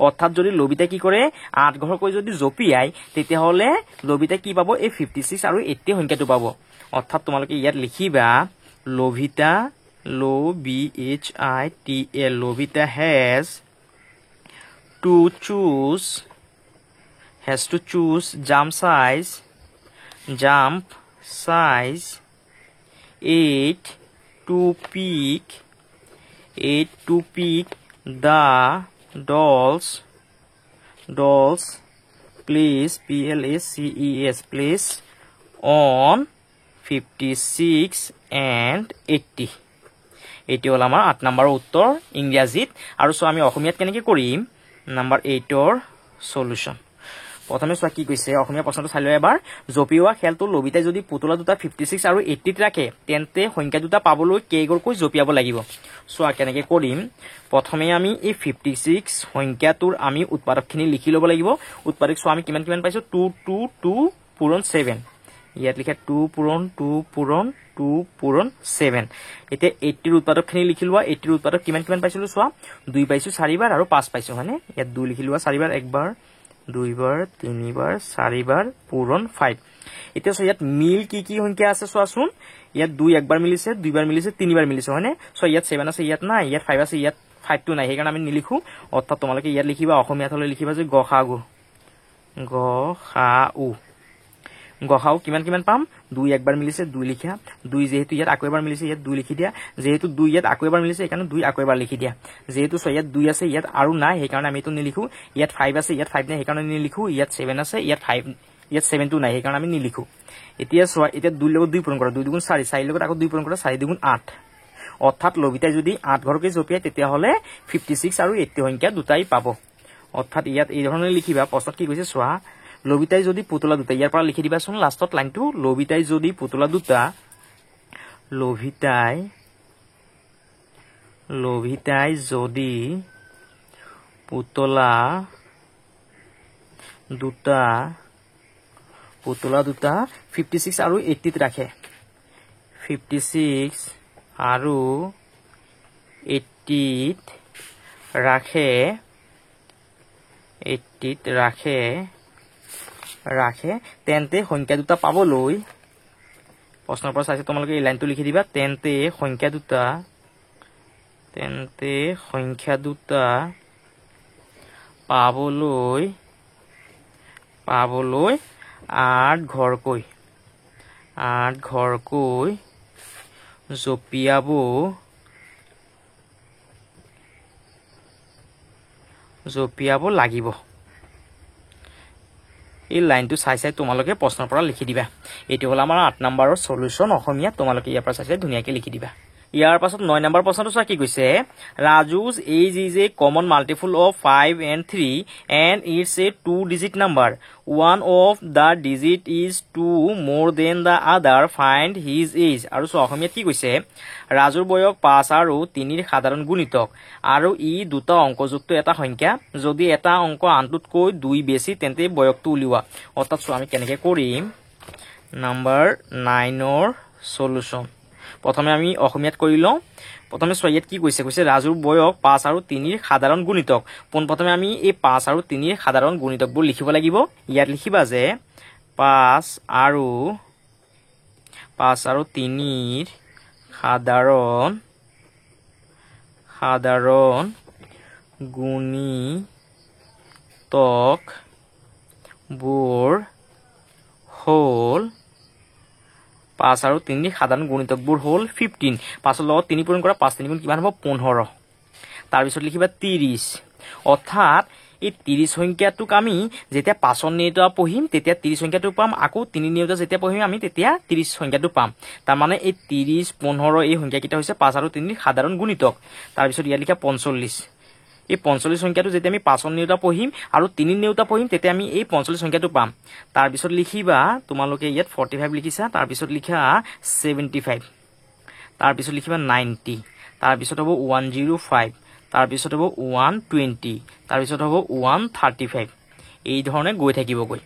Speaker 1: অৰ্থাৎ যদি লবিতা কি কৰে 8 ঘৰকৈ যদি জপিয়াই তেতিয়া হলে লবিতা কি পাব এই 56 আৰু 80 সংখ্যাটো পাব অৰ্থাৎ তোমালোকে ইয়াত লিখিবা লবিতা লবিতা has to choose jump size 8 to pick the dolls place place on 56 and 80 এটি হল আমাৰ 8 নম্বৰৰ উত্তৰ ইংৰাজীত আৰু সো আমি অসমীয়াত কেনেকৈ কৰিম নম্বৰ 8 ৰ সলিউশন প্ৰথমে সো কি কৈছে অসমীয়া প্ৰশ্নটো চাই লও এবাৰ জপিওৱা খেলটো লবিতাই যদি পুতলা দুটা 56 আৰু 80 ত ৰাখে তেন্তে সংখ্যা দুটা পাবলৈ কেইগৰকৈ জপিয়াব লাগিব সো কেনেকৈ কৰিম প্ৰথমে আমি এই 56 সংখ্যাটোৰ আমি উৎপাদকখিনি লিখি লব লাগিব উৎপাদক সো আমি কিমান পাইছো 2 পূৰণ 7 ইয়াত লিখা 2 পূৰণ 7 এতিয়া 80 ৰ উৎপাদকখিনি লিখি লোৱা 80 ৰ উৎপাদক কিমান পাইছিলো চোৱা 2 পাইছো 4 বাৰ আৰু 5 পাইছো হয়নে ইয়াত 2 লিখি লোৱা 4 বাৰ একবাৰ 2 বাৰ 3 বাৰ 4 বাৰ পূৰণ 5 এতিয়া সো ইয়াত মিল কি সংখ্যা আছে চোৱাচোন ইয়াত 2 একবাৰ মিলিছে 2 বাৰ মিলিছে 3 বাৰ মিলিছে হয়নে সো ইয়াত 7 আছে ইয়াত নাই ইয়াত 5 আছে ইয়াত 5 টো নাই সেইকাৰণে আমি নিলিখো অৰ্থাৎ তোমালোকে ইয়াত লিখিবা অসমীয়াত হলে লিখিবা যে গসাউ কিমান পাম 2 একবাৰ মিলিছে 2 লিখা 2 যেহেতু ইয়াত আকৌ এবাৰ মিলিছে ইয়াত 2 লিখি দিয়া যেহেতু 2 ইয়াত আকৌ এবাৰ মিলিছে সেইকাৰণে 2 আকৌ এবাৰ লিখি দিয়া যেহেতু ইয়াত 2 আছে ইয়াত আৰু নাই সেইকাৰণে আমি এটো নিলিখো ইয়াত 5 আছে ইয়াত 5 নাই সেইকাৰণে নিলিখো ইয়াত 7 আছে ইয়াত 5 ইয়াত 7 টো নাই সেইকাৰণে আমি নিলিখো এতিয়া এতিয়া 2 লগত 2 পূৰণ কৰা 2 দুগুণ 4 4 লগত আকৌ 2 পূৰণ কৰা 4 দুগুণ 8 অৰ্থাৎ লবিতাই যদি 8 ঘৰকৈ জপিয়ায় তেতিয়া হলে 56 আৰু 80 সংখ্যা দুটাই পাব অৰ্থাৎ ইয়াত এই ধৰণে লিখিবা প্ৰশ্নত কি কৈছে চোৱা লবিতাই যদি পুতলা দুটা ইয়াৰ পৰা লিখি দিবাচোন লাষ্টত লাইনটো লবিতাই যদি পুতলা দুটা লবিতাই যদি পুতলা দুটা 56 আৰু 80 ত ৰাখে 56 আৰু 80 ত ৰাখে তেন্তে সংখ্যা দুটা পাবলৈ প্ৰশ্নৰ পৰা চাইছে তোমালোকে এই লাইনটো লিখি দিবা তেন্তে সংখ্যা দুটা পাবলৈ 8 ঘৰকৈ জপিয়াব লাগিব এই লাইনটো চাই তোমালোকে প্ৰশ্নৰ পৰা লিখি দিবা এটো হল আমাৰ 8 নম্বৰৰ সলিউশন অসমীয়া তোমালোকে ইয়াৰ পৰা চাই ধুনীয়াকৈ লিখি দিবা ইয়াৰ পাছত 9 নম্বৰ প্ৰশ্নটো চোৱা কি কৈছে Raju's age is a common multiple of 5 and 3 and it's a 2-digit number one of the digit is 2 more than the other find his age আৰু চোৱা অসমীয়াত কি কৈছে ৰাজুৰ বয়স 5 আৰু 3 ৰ সাধাৰণ গুণিতক আৰু ই দুটা অংকযুক্ত এটা সংখ্যা যদি এটা অংক আনটোতকৈ 2 বেছি তেন্তে বয়সটো উলিওৱা অৰ্থাৎ চোৱা আমি কেনেকৈ কৰিম নম্বৰ 9 ৰ সলিউশন প্ৰথমে আমি অসমীয়াত কৰি লওঁ প্ৰথমে ইয়াত কি কৈছে ৰাজুৰ বয়স 5 আৰু 3 ৰ সাধাৰণ গুণিতক প্ৰথমে আমি এই 5 আৰু 3 ৰ সাধাৰণ গুণিতকবোৰ লিখিব লাগিব ইয়াত লিখিবা যে 5 আৰু 3 ৰ সাধাৰণ গুণিতক বোৰ হল 5 আৰু 3 ৰ সাধাৰণ গুণিতকবোৰ হল 15 5 ৰ লগত 3 পূৰণ কৰা 5 3 গুণ কিমান হ'ব 15 তাৰপিছত লিখিবা 30 অৰ্থাৎ এই 30 সংখ্যাটোক আমি যেতিয়া 5ৰ নিয়ুতা পঢ়িম তেতিয়া 30 সংখ্যাটো পাম আকৌ 3 নিয়ুতা যেতিয়া পঢ়িম আমি তেতিয়া 30 সংখ্যাটো পাম তাৰ মানে এই 30 15 এই সংখ্যাকেইটা হৈছে 5 আৰু 3 সাধাৰণ গুণিতক তাৰপিছত ইয়াত লিখা 45 এই 45 সংখ্যাটো যেতিয়া আমি 5ৰ নিয়ুতা পঢ়িম আৰু 3 নিয়ুতা পঢ়িম তেতিয়া আমি এই 45 সংখ্যাটো পাম তাৰপিছত লিখিবা তোমালোকে ইয়াত 45 লিখিছা তাৰপিছত লিখা 75 তাৰপিছত লিখিবা 90 তাৰপিছত হ'ব 105 তাৰপিছত হ'ব 120 তাৰপিছত হ'ব 135 এই ধৰণে গৈ থাকিবগৈ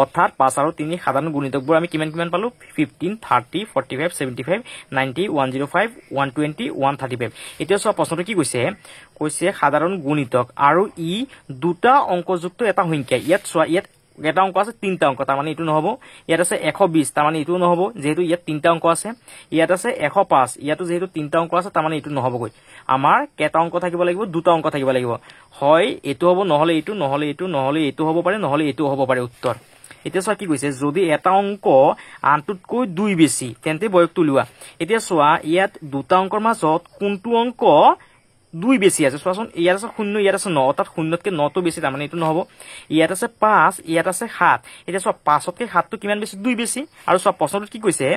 Speaker 1: অৰ্থাৎ 5 আৰু 3 সাধাৰণ গুণিতকবোৰ আমি কিমান কিমান পালো 15 30 45 75 90 105 120 135 এতিয়া চোৱা প্ৰশ্নটো কি কৈছে সাধাৰণ গুণিতক আৰু ই দুটা অংকযুক্ত এটা সংখ্যা ইয়াত চোৱা ইয়াত এটা অংক আছে তিনটা অংক তাৰ মানে এইটো নহব ইয়াত আছে 120 তাৰ মানে এইটো নহব যেহেতু ইয়াত তিনটা অংক আছে ইয়াত আছে 105 ইয়াতো যেহেতু তিনটা অংক আছে তাৰ মানে এইটো নহবগৈ আমাৰ কেটা অংক থাকিব লাগিব দুটা অংক থাকিব লাগিব হয় এইটো হ'ব নহলে এইটো নহলে এইটো নহলে এইটো হ'ব পাৰে নহলে এইটো হ'ব পাৰে উত্তৰ এতিয়া চোৱা কি কৈছে যদি এটা অংক আনটোতকৈ 2 বেছি তেন্তে বয়সটো উলিওৱা এতিয়া চোৱা ইয়াত দুটা অংকৰ মাজত কোনটো অংক 2 বেছি আছে চোৱাচোন ইয়াত আছে 0 ইয়াত আছে 9 অৰ্থাৎ 0তকৈ 9টো বেছি তাৰ মানে এইটো নহব ইয়াত আছে 5 ইয়াত আছে 7 এতিয়া চোৱা 5তকৈ 7টো কিমান বেছি 2 বেছি আৰু চোৱা প্ৰশ্নটোত কি কৈছে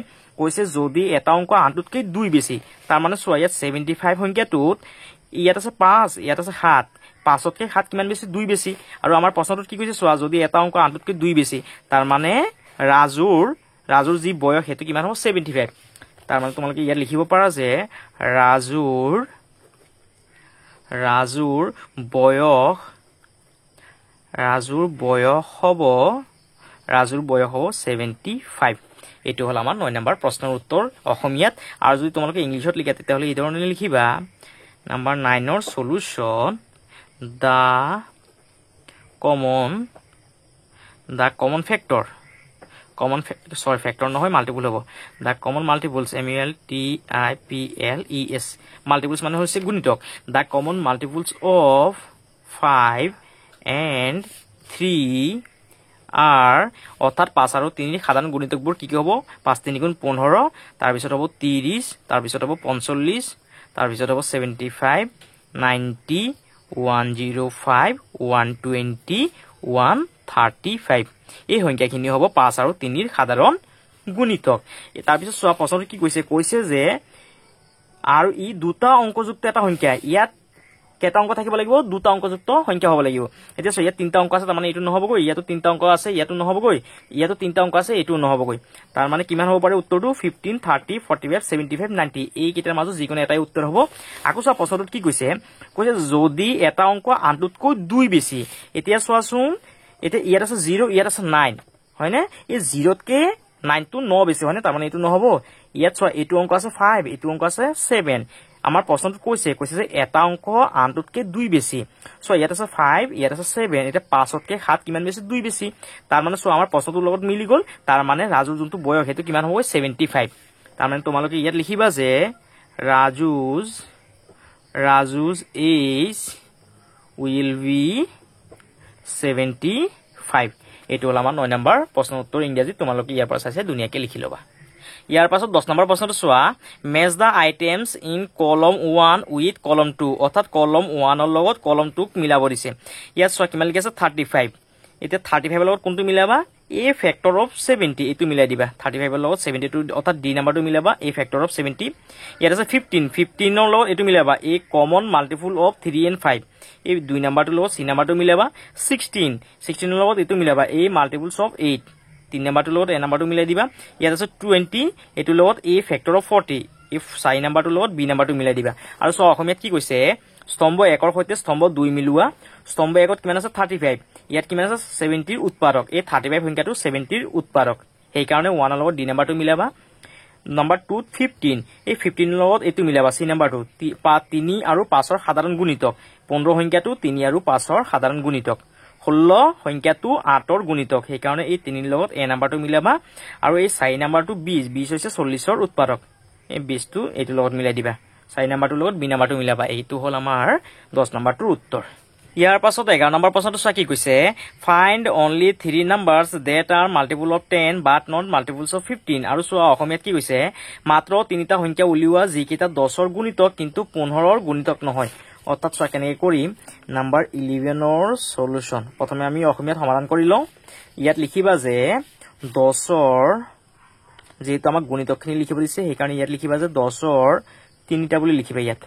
Speaker 1: যদি এটা অংক আনটোতকৈ 2 বেছি তাৰ মানে চোৱা ইয়াত 75 সংখ্যাটোত ইয়াত আছে 5 ইয়াত আছে 7 5তকৈ 7 কিমান বেছি 2 বেছি আৰু আমাৰ প্ৰশ্নটোত কি কৈছে চোৱা যদি এটা অংক আনটোতকৈ 2 বেছি তাৰ মানে ৰাজুৰ যি বয়স সেইটো কিমান হ'ব 75 তাৰ মানে তোমালোকে ইয়াত লিখিব পাৰা যে ৰাজুৰ বয়স হ'ব 75 এইটো হ'ল আমাৰ 9 নম্বৰ প্ৰশ্নৰ উত্তৰ অসমীয়াত আৰু যদি তোমালোকে ইংলিছত লিখা তেতিয়াহ'লে এই ধৰণে লিখিবা নাম্বাৰ 9ৰ সলিউশন দা কমন ফেক্টৰ ফেক্টৰ নহয় মাল্টিপল হ'ব দা কমন মাল্টিপলছ MULTIPLES মাল্টিপলছ মানে হৈছে গুণিতক দা কমন মাল্টিপলছ অফ 5 and 3 আর অর্থাৎ 5 আৰু 3 সাধাৰণ গুণিতকবোৰ কি হ'ব 5 3 গুণ 15 তাৰপিছত হ'ব 30 তাৰপিছত হ'ব 45 তাৰপিছত হ'ব 75 90 105 120 135 এই সংখ্যাখিনি হ'ব 5 আৰু 3 সাধাৰণ গুণিতক তাৰপিছত চোৱা প্ৰশ্নটো কি কৈছে যে আৰু ই দুটা অংকযুক্ত এটা সংখ্যা ইয়াত কেটা অংক থাকিব লাগিব দুটা অংকযুক্ত সংখ্যা হ'ব লাগিব এতিয়া ইয়াত তিনটা অংক আছে তাৰ মানে এইটো নহবগৈ ইয়াতো তিনটা অংক আছে ইয়াতো নহবগৈ ইয়াতো তিনটা অংক আছে এইটো নহবগৈ তাৰ মানে কিমান হ'ব পাৰে উত্তৰটো 15 30 45 75 90 এই কেইটাৰ মাজত যিকোনো এটাই উত্তৰ হ'ব আকৌ চোৱা প্ৰশ্নটোত কি কৈছে যদি এটা অংক আনটোতকৈ 2 বেছি এতিয়া চোৱাচোন এতিয়া ইয়াত আছে 0 ইয়াত আছে 9 হয়নে এই 0তকৈ 9টো 9 বেছি হয়নে তাৰ মানে এইটো নহব ইয়াত চোৱা এইটো অংক আছে 5 এইটো অংক আছে 7 আমাৰ প্ৰশ্নটো কৈছে যে এটা অংক আনটোতকৈ 2 বেছি চোৱা ইয়াত আছে 5 ইয়াত আছে 7 এতিয়া 5তকৈ 7 কিমান বেছি 2 বেছি তাৰ মানে চোৱা আমাৰ প্ৰশ্নটোৰ লগত মিলি গ'ল তাৰ মানে ৰাজুৰ যোনটো বয়স সেইটো কিমান হ'ব 75 তাৰ মানে তোমালোকে ইয়াত লিখিবা যে ৰাজুজ এজ উইল বি 75 এইটো হ'ল আমাৰ 9 নম্বৰ প্ৰশ্নৰ উত্তৰ ইংৰাজীত তোমালোকে ইয়াৰ পৰা চাইছে ধুনীয়াকৈ লিখি ল'বা ইয়াৰ পাছত 10 নম্বৰ প্ৰশ্নটো চোৱা মেচ দা আইটেমছ ইন কলম 1 উইথ কলম 2 অৰ্থাৎ কলম 1ৰ লগত কলম 2ক মিলাব দিছে ইয়াত চোৱা কিমান লিখি আছে 35 এতিয়া 35ৰ লগত কোনটো মিলাবা এ ফেক্টৰ অফ 70 এইটো মিলাই দিবা 35ৰ লগত 72 অৰ্থাৎ ডি নাম্বাৰটো মিলাবা এ ফেক্টৰ অফ 70 ইয়াত আছে 15ৰ লগত এইটো মিলাবা a common multiple of 3 and 5 এই 2 নাম্বাৰটোৰ লগত চি নাম্বাৰটো মিলাবা 16ৰ লগত এইটো মিলাবা এ মাল্টিপলছ অফ 8 3 নাম্বাৰটোৰ লগত এ নাম্বাৰটো মিলাই দিবা ইয়াত আছে 20 এইটোৰ লগত এ ফেক্টৰ অফ 40 এই 4 নাম্বাৰটোৰ লগত বি নাম্বাৰটো মিলাই দিবা আৰু চোৱা অসমীয়াত কি কৈছে স্তম্ভ 1ৰ সৈতে স্তম্ভ 2 মিলোৱা স্তম্ভ 1ত কিমান আছে 35 ইয়াত কিমান আছে 70ৰ উৎপাদক এই 35 সংখ্যাটো 70ৰ উৎপাদক সেইকাৰণে 1ৰ লগত ডি নাম্বাৰটো মিলাবা নাম্বাৰ 2 15 এই 15ৰ লগত এইটো মিলাবা চি নাম্বাৰটো 3 আৰু 5ৰ সাধাৰণ গুণিতক 15 সংখ্যাটো 3 আৰু 5ৰ সাধাৰণ গুণিতক 16 সংখ্যাটো 8ৰ গুণিতক সেইকাৰণে এই 3ৰ লগত এ নাম্বাৰটো মিলাবা আৰু এই 4 নাম্বাৰটো 20 হৈছে 40ৰ উৎপাদক এই 20টো এইটোৰ লগত মিলাই দিবা 4 নাম্বাৰটোৰ লগত বি নাম্বাৰটো মিলাবা এইটো হ'ল আমাৰ 10 নাম্বাৰটোৰ উত্তৰ ইয়াৰ পাছত 11 নম্বৰ প্ৰশ্নটো চোৱা কি কৈছে find only 3 numbers that are multiple of 10 but not multiples of 15 আৰু চোৱা অসমীয়াত কি কৈছে মাত্ৰ 3টা সংখ্যা উলিওৱা যিকেইটা 10ৰ গুণিতক কিন্তু 15ৰ গুণিতক নহয় অৰ্থাৎ চোৱা কেনেকৈ কৰিম নাম্বাৰ 11ৰ সলিউশন প্ৰথমে আমি অসমীয়াত সমাধান কৰি লওঁ ইয়াত লিখিবা যে 10ৰ যেহেতু আমাক গুণিতকখিনি লিখিব দিছে সেইকাৰণে ইয়াত লিখিবা যে 10ৰ 3টা বুলি লিখিবা ইয়াত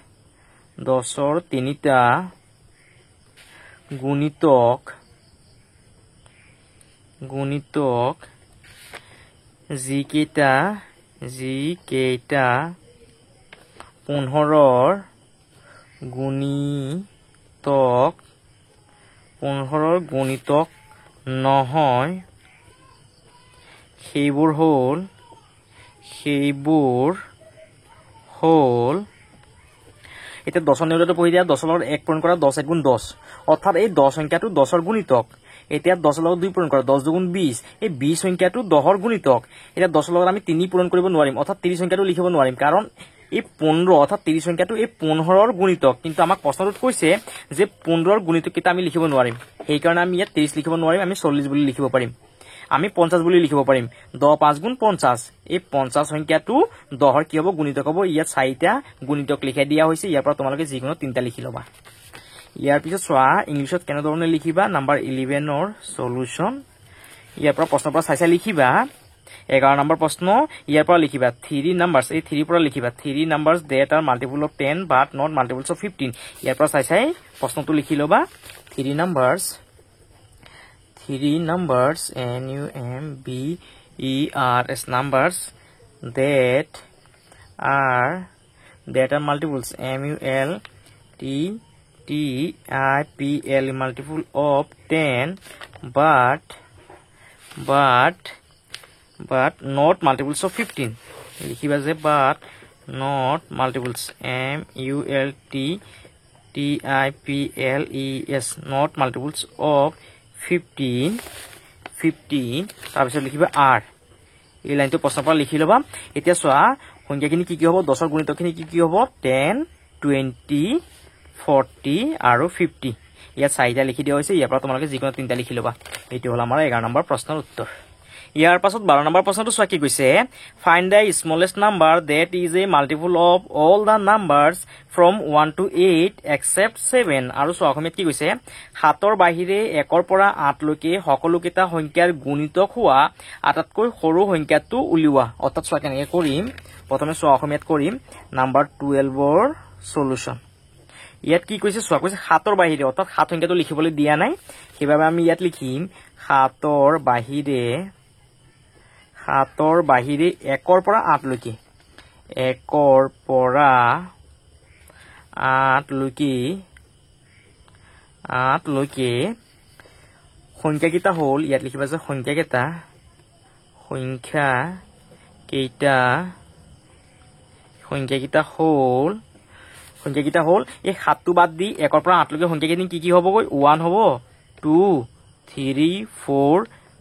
Speaker 1: 10ৰ 3টা গুণিতক যিকেইটা 15ৰ গুণিতক নহয় সেইবোৰ হ'ল এতিয়া 10ৰ নিউটাৰটো পঢ়ি দিয়া 10ৰ লগত 1 পূৰণ কৰা 10 1 গুণ 10 অৰ্থাৎ এই 10 সংখ্যাটো 10ৰ গুণিতক এতিয়া 10ৰ লগত 2 পূৰণ কৰা 10 2 গুণ 20 এই 20 সংখ্যাটো 10ৰ গুণিতক এতিয়া 10ৰ লগত আমি 3 পূৰণ কৰিব নোৱাৰিম অৰ্থাৎ 30 সংখ্যাটো লিখিব নোৱাৰিম কাৰণ এই 15 অৰ্থাৎ 30 সংখ্যাটো এই 15ৰ গুণিতক কিন্তু আমাক প্ৰশ্নটোত কৈছে যে 15ৰ গুণিতক কিটা আমি লিখিব নোৱাৰিম সেই কাৰণে আমি ইয়াত 30 লিখিব নোৱাৰিম আমি 40 বুলি লিখিব পাৰিম আমি 50 বুলি লিখিব পাৰিম 10 5 গুণ 50 এই 50 সংখ্যাটো 10ৰ কি হ'ব গুণিতক হ'ব ইয়াত 4টা গুণিতক লিখাই দিয়া হৈছে ইয়াৰ পৰা তোমালোকে যিকোনো 3টা লিখি ল'বা ইয়াৰ পিছত চোৱা ইংলিছত কেনে ধৰণে লিখিবা নাম্বাৰ 11ৰ সলিউশন ইয়াৰ পৰা প্ৰশ্নৰ পৰা চাই লিখিবা 11 নম্বৰ প্ৰশ্ন ইয়াৰ পৰা লিখিবা 3 নাম্বাৰছ এই 3 পৰা লিখিবা 3 numbers that are multiple of 10 but not multiples of 15 ইয়াৰ পৰা চাই প্ৰশ্নটো লিখি ল'বা 3 numbers numbers numbers that are multiples multipl multiple of 10 but not multiples of 15 লিখিবা যে but not multiples multiples not multiples of 15 তাৰপিছত লিখিবা r এই লাইনটো প্ৰশ্নৰ পৰা লিখি ল'বা এতিয়া চোৱা সংখ্যাখিনি কি হ'ব 10ৰ গুণিতকখিনি কি হ'ব 10 20 40 আৰু 50 ইয়াত 4টা লিখি দিয়া হৈছে ইয়াৰ পৰা তোমালোকে যিকোনো 3টা লিখি ল'বা এইটো হ'ল আমাৰ 11 নম্বৰ প্ৰশ্নৰ উত্তৰ ইয়াৰ পাছত 12 নম্বৰ প্ৰশ্নটো চোৱা কি কৈছে find the smallest number that is a multiple of all the numbers from 1 to 8 except 7 আৰু চোৱা অসমীয়াত কি কৈছে 7ৰ বাহিৰে 1ৰ পৰা 8 লৈকে সকলোকেইটা সংখ্যাৰ গুণিতক হোৱা আটাইতকৈ সৰু সংখ্যাটো উলিওৱা অৰ্থাৎ চোৱা কেনেকৈ কৰিম প্ৰথমে চোৱা অসমীয়াত কৰিম নাম্বাৰ 12ৰ সলিউশন ইয়াত কি কৈছে চোৱা কৈছে 7ৰ বাহিৰে অৰ্থাৎ 7 সংখ্যাটো লিখিবলৈ দিয়া নাই সেইবাবে আমি ইয়াত লিখিম 7ৰ বাহিৰে 1ৰ পৰা 8 লৈকে 1ৰ পৰা 8 লৈকে সংখ্যাকেইটা হ'ল ইয়াত লিখিবা যে সংখ্যাকেইটা হ'ল এই 7টো বাদ দি 1ৰ পৰা 8 লৈকে সংখ্যাকেইটা কি হ'বগৈ 1 হ'ব 2 3 4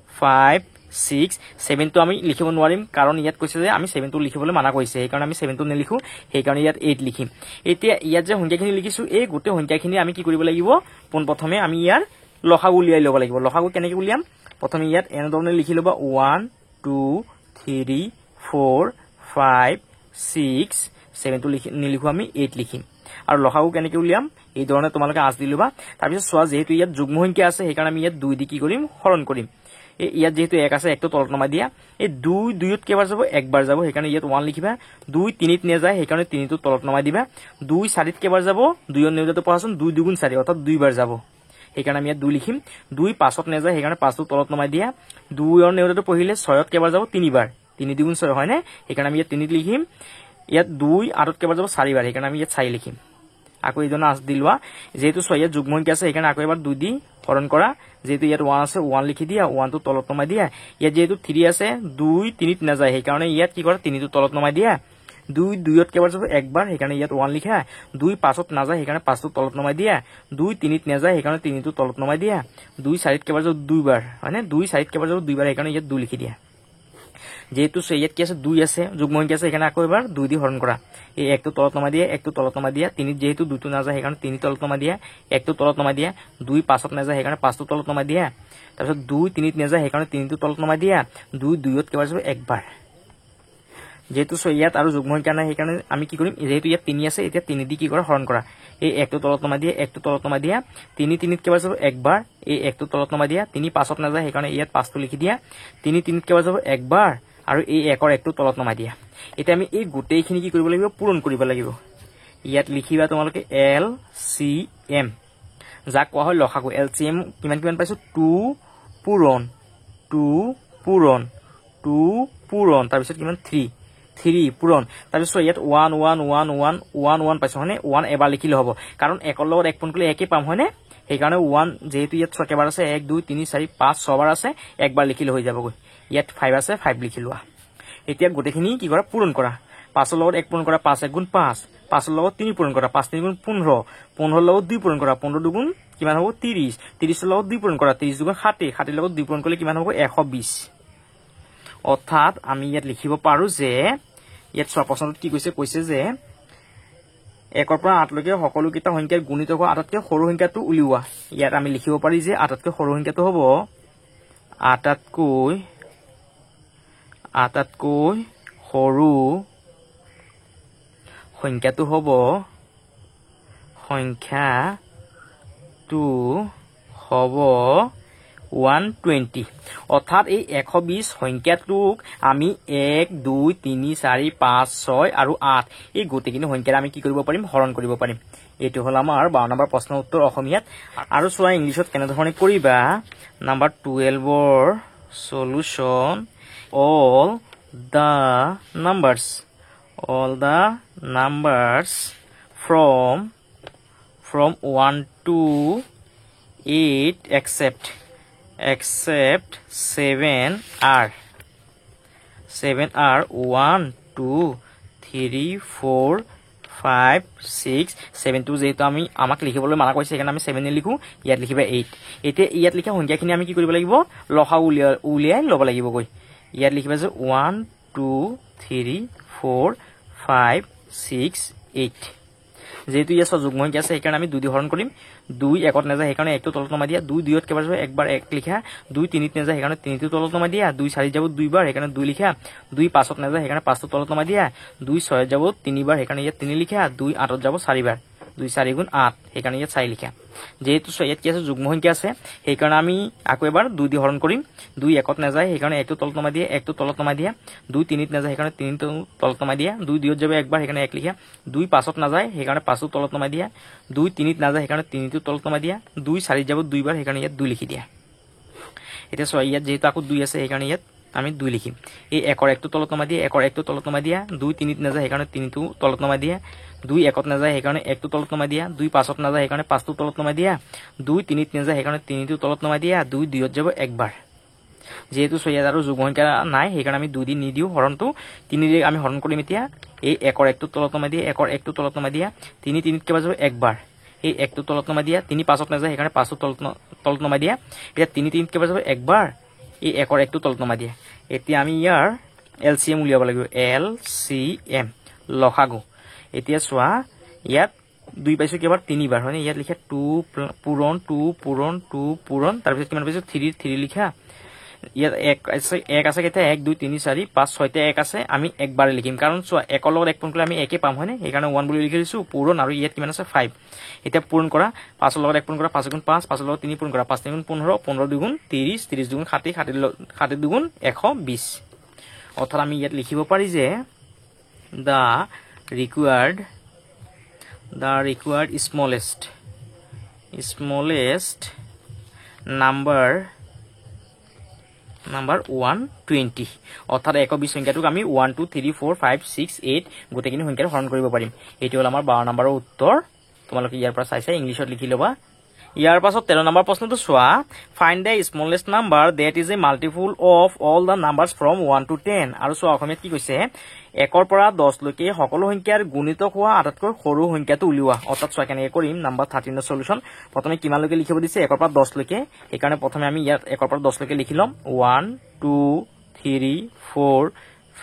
Speaker 1: 5 6 7 টো আমি লিখিব নোৱাৰিম কাৰণ ইয়াত কৈছে যে আমি 7 টো লিখিবলৈ মানা কৰিছে সেই কাৰণে আমি 7 টো নিলিখো সেই কাৰণে ইয়াত 8 লিখিম এতিয়া ইয়াত যে সংখ্যাখিনি লিখিছো এই গোটেই সংখ্যাখিনি আমি কি কৰিব লাগিব পোনপ্ৰথমে আমি ইয়াৰ লসাগু উলিয়াই ল'ব লাগিব লসাগু কেনেকৈ উলিয়াম প্ৰথমে ইয়াত এনে ধৰণে লিখি ল'বা 1 2 3 4 5 6 7 টো নিলিখো আমি 8 লিখিম আৰু লসাগু কেনেকৈ উলিয়াম এই ধৰণে তোমালোকে আঁচ দি ল'বা তাৰপিছত চোৱা যেহেতু ইয়াত যুগ্ম সংখ্যা আছে সেই কাৰণে আমি ইয়াত 2 দি কি কৰিম হৰণ কৰিম ইয়াত যেহেতু 1 আছে 1 টো তলত নমাই দিয়া এই 2 2ত কেইবাৰ যাব একবাৰ যাব সেইকাৰণে ইয়াত 1 লিখিবা 2 3ত নেযায় সেইকাৰণে 3 টো তলত নমাই দিবা 2 4ত কেইবাৰ যাব 2ৰ নিউটাৰটো পঢ়াচোন 2 2 গুণ 4 অৰ্থাৎ 2 বাৰ যাব সেইকাৰণে আমি ইয়াত 2 লিখিম 2 5ত নেযায় সেইকাৰণে 5 টো তলত নমাই দিয়া 2ৰ নিউটাৰটো পঢ়িলে 6ত কেইবাৰ যাব 3 বাৰ 3 2 গুণ 6 হয়নে সেইকাৰণে আমি ইয়াত 3 লিখিম ইয়াত 2 8ত কেইবাৰ যাব 4 বাৰ সেইকাৰণে আমি ইয়াত 4 লিখিম আকৌ এইজনে আঁচ দি লোৱা যেহেতু 6 ইয়াত যুগ্ম সংখ্যা আছে সেইকাৰণে আকৌ এবাৰ 2 দি হৰণ কৰা যেহেতু ইয়াত 1 আছে 1 লিখি দিয়া 1 টো তলত নমাই দিয়া ইয়াত যেহেতু 3 আছে 2 3ত নাযায় সেইকাৰণে ইয়াত কি কৰা 3 টো তলত নমাই দিয়া 2 2ত কেইবাৰ যাব একবাৰ সেইকাৰণে ইয়াত 1 লিখা 2 5ত নাযায় সেইকাৰণে 5 টো তলত নমাই দিয়া 2 3ত নাযায় সেইকাৰণে 3 টো তলত নমাই দিয়া 2 4ত কেইবাৰ যাব 2 বাৰ হয়নে 2 4ত কেইবাৰ যাব 2 বাৰ সেইকাৰণে ইয়াত 2 লিখি দিয়া যেহেতু ইয়াত কি আছে 2 আছে যুগ্ম সংখ্যা আছে সেইকাৰণে আকৌ এবাৰ 2 দি হৰণ কৰা এই 1 টো তলত নমাই দিয়া 1 টো তলত নমাই দিয়া 3ত যেহেতু 2 টো নাযায় সেইকাৰণে 3 তলত নমাই দিয়া 1 টো তলত নমাই দিয়া 2 5ত নাযায় সেইকাৰণে 5 টো তলত নমাই দিয়া তাৰপিছত 2 3ত নাযায় সেইকাৰণে 3 টো তলত নমাই দিয়া 2 2ত কেইবাৰ যাব একবাৰ যেহেতু ইয়াত আৰু যুগ্ম সংখ্যা নাই সেইকাৰণে আমি কি কৰিম যেহেতু ইয়াত 3 আছে এতিয়া 3 দি কি কৰা হৰণ কৰা এই 1 টো তলত নমা দিয়া 1 টো তলত নমা দিয়া 3 3 কেবাৰ যাব একবাৰ এই 1 টো তলত নমা দিয়া 3 5ত নাযায় সেইকাৰণে ইয়াত 5 টো লিখি দিয়া 3 3 কেবাৰ যাব একবাৰ আৰু এই 1 ৰ 1 টো তলত নমা দিয়া এতিয়া আমি এই গোটেইখিনি কি কৰিব লাগিব পূৰণ কৰিব লাগিব ইয়াত লিখিবা তোমালোকে LCM যাক কোৱা হয় লসাগু LCM কিমান কিমান পাইছো 2 পূৰণ 2 পূৰণ 2 পূৰণ তাৰ পিছত কিমান 3 পূৰণ তাৰ পিছত ইয়াত 1 1 1 1 1 1 পাইছো হয়নে 1 এবাৰ লিখিলে হ'ব কাৰণ 1 ৰ লগত 1 পূৰণ কৰিলে একে পাম হয়নে সেইকাৰণে 1 যেহেতু ইয়াত 6 কেবাৰ আছে 1 2 3 4 5 6 বাৰ আছে একবাৰ লিখিলে হৈ যাবগৈ ইয়াত 5 আছে 5 লিখি লোৱা এতিয়া গোটেইখিনি কি কৰা পূৰণ কৰা 5 ৰ লগত 1 পূৰণ কৰা 5 1 গুণ 5 5 ৰ লগত 3 পূৰণ কৰা 5 3 গুণ 15 15 ৰ লগত 2 পূৰণ কৰা 15 দুগুণ কিমান হ'ব 30 30 ৰ লগত 2 পূৰণ কৰা 30 দুগুণ 60 60 ৰ লগত 2 পূৰণ কৰিলে কিমান হ'ব 120 অৰ্থাৎ আমি ইয়াত লিখিব পাৰো যে ইয়াত চোৱা প্ৰশ্নটো কি কৈছে যে 1 ৰ পৰা 8 লৈকে সকলো কিটা সংখ্যাৰ গুণিতক হোৱা আটাতকৈ সৰু সংখ্যাটো উলিওৱা ইয়াত আমি লিখিব পাৰি যে আটাতকৈ সৰু সংখ্যাটো হ'ব আটাতকৈ সৰু সংখ্যাটো হ'ব সংখ্যাটো হ'ব 120 অৰ্থাৎ এই 120 সংখ্যাটোক আমি 1 2 3 4 5 6 আৰু 8 এই গোটেইখিনি সংখ্যাৰে আমি কি কৰিব পাৰিম হৰণ কৰিব পাৰিম এইটো হ'ল আমাৰ 12 নম্বৰ প্ৰশ্নৰ উত্তৰ অসমীয়াত আৰু চোৱা ইংলিছত কেনেধৰণে কৰিবা নাম্বাৰ 12 ৰ solution all the numbers from 1 to 8 except 7 are 1 2 3 4 5 6 7 টো যেহেতু আমি আমাক লিখিবলৈ মানা কৰিছে সেইকাৰণে আমি 7 লিখো ইয়াত লিখিবা 8 এতিয়া ইয়াত লিখা সংখ্যাখিনি আমি কি কৰিব লাগিব লসাগু উলিয়াই ল'ব লাগিব গৈ ইয়াত লিখিবা যে 1 2 3 4 5 6 8 যেহেতু ইয়াত যুগ্ম সংখ্যা আছে সেইকাৰণে আমি 2 দি হৰণ কৰিম 2 1ত নাযায় সেইকাৰণে 1 টো তলত নমা দিয়া 2 2ত কেবাৰ যাব একবাৰ 1 লিখা 2 3ত নাযায় সেইকাৰণে 3 টো তলত নমা দিয়া 2 4 যাব 2 বাৰ সেইকাৰণে 2 লিখা 2 5ত নাযায় সেইকাৰণে 5 টো তলত নমা দিয়া 2 6 যাব 3 বাৰ সেইকাৰণে ইয়াত 3 লিখা 2 8ত যাব 4 বাৰ 2 4 গুণ 8 সেইকাৰণে ইয়াত 4 লিখা যেহেতু ইয়াত কি আছে যুগ্ম সংখ্যা আছে সেইকাৰণে আমি আকৌ এবাৰ 2 দি হৰণ কৰিম 2 1ত নাযায় সেইকাৰণে 1 টো তলত নমা দিয়া 1 টো তলত নমা দিয়া 2 3ত নাযায় সেইকাৰণে 3 টো তলত নমা দিয়া 2 2ত যাব একবাৰ সেইকাৰণে 1 লিখা 2 5ত নাযায় সেইকাৰণে 5 টো তলত নমা দিয়া 2 3ত নাযায় সেইকাৰণে 3 টো তলত নমা দিয়া 2 4 যাব 2 বাৰ সেইকাৰণে ইয়াত 2 লিখি দিয়া এতিয়া চোৱা ইয়াত যেহেতু আকৌ 2 আছে সেইকাৰণে ইয়াত আমি 2 লিখিম এই 1 ৰ 1 টো তলত নমা দিয়া 1 ৰ 1 টো তলত নমা দিয়া 2 3ত নাযায় সেইকাৰণে 3 টো তলত নমা দিয়া 2 1ত নাযায় সেইকাৰণে 1 টো তলত নমা দিয়া 2 5ত নাযায় সেইকাৰণে 5 টো তলত নমা দিয়া 2 3ত নাযায় সেইকাৰণে 3 টো তলত নমা দিয়া 2 2ত যাব একবাৰ যেহেতু ইয়াত আৰু যুগ্ম সংখ্যা নাই সেইকাৰণে আমি 2 দি নিদিও হৰণটো 3 দি আমি হৰণ কৰিম এতিয়া এই 1 ৰ 1 টো তলত নমা দিয়া 1 ৰ 1 টো তলত নমা দিয়া 3 3ত কেবাৰ যাব একবাৰ এই 1 টো তলত নমা দিয়া 3 5ত নাযায় সেইকাৰণে 5 টো তলত নমা দিয়া এতিয়া 3 3ত কেবাৰ যাব একবাৰ এই 1 ৰ 1 টো তলত নমা দিয়া এতিয়া আমি ইয়াৰ LCM উলিয়াব লাগিব LCM লসাগু এতিয়া চোৱা ইয়াত 2 পাইছো কেবাৰ 3 বাৰ হয়নে ইয়াত লিখা 2 পূৰণ 2 পূৰণ 2 পূৰণ তাৰ পিছত কিমান পাইছো 3 লিখা ইয়াত 1 আছে কেতিয়া 1 2 3 4 5 6 তে 1 আছে আমি একবাৰে লিখিম কাৰণ চোৱা 1 ৰ লগত 1 পূৰণ কৰিলে আমি একে পাম হয়নে সেইকাৰণে 1 বুলি লিখি দিছো পূৰণ আৰু ইয়াত কিমান আছে 5 এতিয়া পূৰণ কৰা 5 ৰ লগত 1 পূৰণ কৰা 5 গুণ 5 5 ৰ লগত 3 পূৰণ কৰা 5 3 গুণ 15 15 দুগুণ 30 30 দুগুণ 60 60 দুগুণ 120 অৰ্থাৎ আমি ইয়াত লিখিব পাৰি যে the required smallest number 120 অৰ্থাৎ 120 সংখ্যাটোক আমি 1 2 3 4 5 6 8 গোটেইখিনি সংখ্যাৰে হৰণ কৰিব পাৰিম এইটো হ'ল আমাৰ 12 নম্বৰৰ উত্তৰ তোমালোকে ইয়াৰ পৰা চাইছা ইংলিছত লিখি ল'বা ইয়াৰ পাছত 13 নম্বৰ প্ৰশ্নটো চোৱা find the smallest number that is a multiple of all the numbers from 1 to 10 আৰু চোৱা অসমীয়াত কি কৈছে 1 ৰ পৰা 10 লৈকে সকলো সংখ্যাৰ গুণিতক হোৱা আটাইতকৈ সৰু সংখ্যাটো উলিওৱা অৰ্থাৎ চোৱা কেনেকৈ কৰিম নাম্বাৰ 13 ৰ সলিউশন প্ৰথমে কিমানলৈকে লিখিব দিছে 1 ৰ পৰা 10 লৈকে সেইকাৰণে প্ৰথমে আমি ইয়াত 1 ৰ পৰা 10 লৈকে লিখি ল'ম 1 2 3 4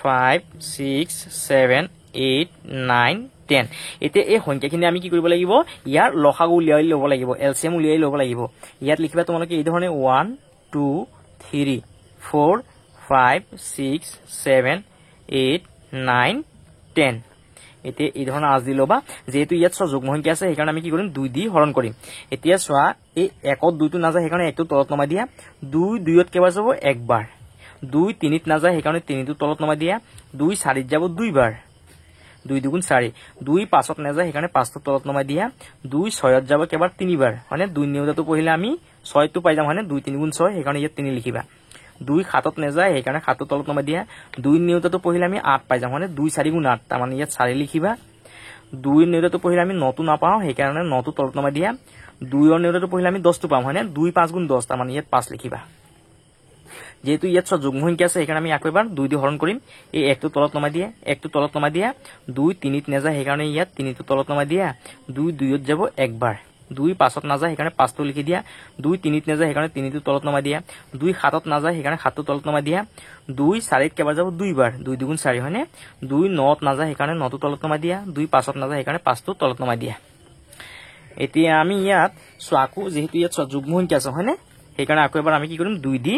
Speaker 1: 5 6 7 8 9 10 এতিয়া এই সংখ্যাখিনি আমি কি কৰিব লাগিব ইয়াৰ লসাগু উলিয়াই ল'ব লাগিব LCM উলিয়াই ল'ব লাগিব ইয়াত লিখিবা তোমালোকে এই ধৰণে 1 2 3 4 5 6 7 8 9 10 এতিয়া এই ধৰণৰ আজ দি ল'বা যেহেতু ইয়াত চোৱা যুগ্ম সংখ্যা আছে সেইকাৰণে আমি কি কৰিম 2 দি হৰণ কৰিম এতিয়া চোৱা এই 1ত 2টো নাযায় সেইকাৰণে 1টো তলত নমাই দিয়া 2 2ত কেইবাৰ যাব একবাৰ 2 3ত নাযায় সেইকাৰণে 3টো তলত নমাই দিয়া 2 4ত যাব দুইবাৰ 2 2 4 2 5ত নাযায় সেইকাৰণে 5টো তলত নমাই দিয়া 2 6ত যাব কেইবাৰ তিনিবাৰ মানে 2 নিউতাটো পঢ়িলে আমি 6টো পাই যাম মানে 2 3 গুণ 6 সেইকাৰণে ইয়াত 3 লিখিবা 2 7ত নাযায় সেইকাৰণে 7টো তলত নমাই দিয়া 2 নিউতাটো পঢ়িলে আমি 8 পাই যাম মানে 2 4 গুণ 8 তাৰ মানে ইয়াত 4 লিখিবা 2 নিউতাটো পঢ়িলে আমি 9টো নাপাওঁ সেইকাৰণে 9টো তলত নমাই দিয়া 2 নিউতাটো পঢ়িলে আমি 10টো পাম মানে 2 5 গুণ 10 তাৰ মানে ইয়াত 5 লিখিবা যেহেতু ইয়াত চোৱা যুগ্ম সংখ্যা আছে সেইকাৰণে আমি আকৌ এবাৰ 2 দি হৰণ কৰিম এই 1টো তলত নমাই দিয়া 1টো তলত নমাই দিয়া 2 3ত নাযায় সেইকাৰণে ইয়াত 3টো তলত নমাই দিয়া 2 2ত যাব একবাৰ 2 5ত নাযায় সেইকাৰণে 5টো লিখি দিয়া 2 3ত নাযায় সেইকাৰণে 3টো তলত নমাই দিয়া 2 7ত নাযায় সেইকাৰণে 7টো তলত নমাই দিয়া 2 4ত কেইবাৰ যাব দুইবাৰ 2 2 গুণ 4 হয়নে 2 9ত নাযায় সেইকাৰণে 9টো তলত নমাই দিয়া 2 5ত নাযায় সেইকাৰণে 5টো তলত নমাই দিয়া এতিয়া আমি ইয়াত চোৱাকো যেহেতু ইয়াত যুগ্ম সংখ্যা আছে হয়নে সেইকাৰণে আকৌ এবাৰ আমি কি কৰিম 2 দি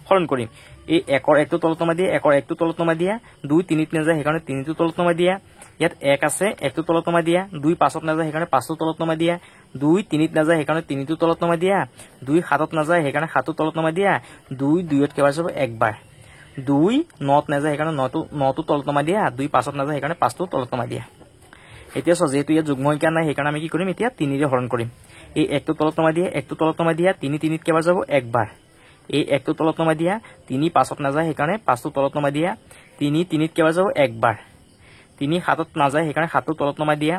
Speaker 1: হৰণ কৰিম এই 1ৰ 1টো তলত নমাই দিয়া 1ৰ 1টো তলত নমাই দিয়া 2 3ত নাযায় সেইকাৰণে 3টো তলত নমাই দিয়া ইয়াত 1 আছে 1টো তলত নমাই দিয়া 2 5ত নাযায় সেইকাৰণে 5টো তলত নমাই দিয়া 2 3ত নাযায় সেইকাৰণে 3টো তলত নমাই দিয়া 2 7ত নাযায় সেইকাৰণে 7টো তলত নমাই দিয়া 2 2ত কেইবাৰ যাব একবাৰ 2 9ত নাযায় সেইকাৰণে 9টো তলত নমাই দিয়া 2 5ত নাযায় সেইকাৰণে 5টো তলত নমাই দিয়া এতিয়া চোৱা যেহেতু ইয়াত যুগ্ম সংখ্যা নাই সেইকাৰণে আমি কি কৰিম এতিয়া 3 ৰে হৰণ কৰিম এই 1টো তলত নমাই দিয়া 1টো তলত নমাই দিয়া 3 3ত কেইবাৰ যাব একবাৰ এই 1টো তলত নমাই দিয়া 3 5ত নাযায় সেইকাৰণে 5টো তলত নমাই দিয়া 3 3ত কেইবাৰ যাব একবাৰ 3 7ত নাযায় সেইকাৰণে 7টো তলত নমাই দিয়া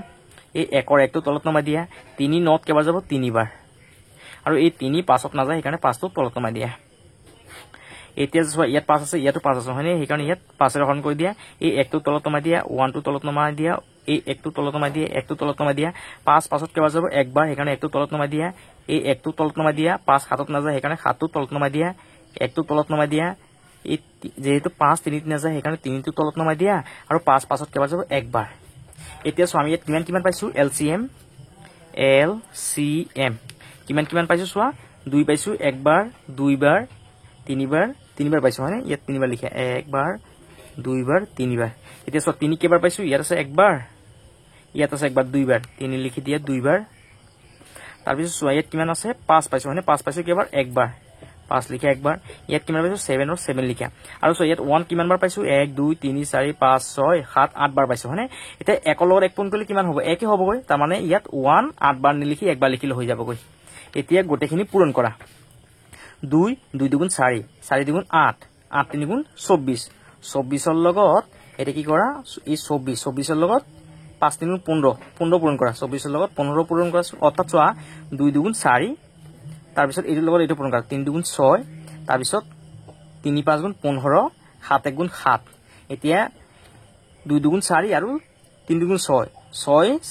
Speaker 1: এই 1ৰ 1টো তলত নমাই দিয়া 3 9ত কেইবাৰ যাব তিনিবাৰ আৰু এই 3 5ত নাযায় সেইকাৰণে 5টো তলত নমাই দিয়া এতিয়া চোৱা ইয়াত 5 আছে ইয়াতো 5 আছে হয়নে সেইকাৰণে ইয়াত 5 ৰে হৰণ কৰি দিয়া এই 1টো তলত নমাই দিয়া 1টো তলত নমাই দিয়া এই 1টো তলত নমাই দিয়া 1টো তলত নমাই দিয়া 5 5ত কেইবাৰ যাব একবাৰ সেইকাৰণে 1টো তলত নমাই দিয়া এই 1টো তলত নমাই দিয়া 5 7ত নাযায় সেইকাৰণে 7টো তলত নমাই দিয়া 1টো তলত নমাই দিয়া এই যেহেতু 5 3ত নাযায় সেইকাৰণে 3টো তলত নমাই দিয়া আৰু 5 5ত কেইবাৰ যাব একবাৰ এতিয়া চোৱা আমি ইয়াত কিমান পাইছো LCM কিমান পাইছো চোৱা 2 পাইছো একবাৰ দুইবাৰ তিনিবাৰ পাইছো হয়নে ইয়াত তিনিবাৰ লিখা একবাৰ দুইবাৰ তিনিবাৰ এতিয়া চোৱা 3 কেইবাৰ পাইছো ইয়াত আছে একবাৰ ইয়াত আছে একবাৰ দুইবাৰ 3 লিখি দিয়া দুইবাৰ তাৰপিছত চোৱা ইয়াত কিমান আছে 5 পাইছো হয়নে 5 পাইছো কেইবাৰ একবাৰ 5 লিখা একবাৰ ইয়াত কিমান পাইছো 7 ৰ 7 লিখা আৰু চোৱা ইয়াত 1 কিমান বাৰ পাইছো 1 2 3 4 5 6 7 8 বাৰ পাইছো হয়নে এতিয়া 1ৰ লগত 1 পূৰণ কৰিলে কিমান হ'ব 1 হ'বগৈ তাৰ মানে ইয়াত 1 8 বাৰ নিলিখি একবাৰ লিখিলে হৈ যাবগৈ এতিয়া গোটেইখিনি পূৰণ কৰা 2 2 2 গুণ 4 4 2 গুণ 8 8 3 গুণ 24 24ৰ লগত এটা কি কৰা এই 24ৰ লগত 5 3 গুণ 15 পূৰণ কৰা 24ৰ লগত 15 পূৰণ কৰা অৰ্থাৎ চোৱা 2 2 গুণ 4 তাৰপিছত এইটোৰ লগত এইটো পূৰণ কৰা 3 2 গুণ 6 তাৰপিছত 3 5 গুণ 15 7 1 গুণ 7 এতিয়া 2 2 গুণ 4 আৰু 3 2 গুণ 6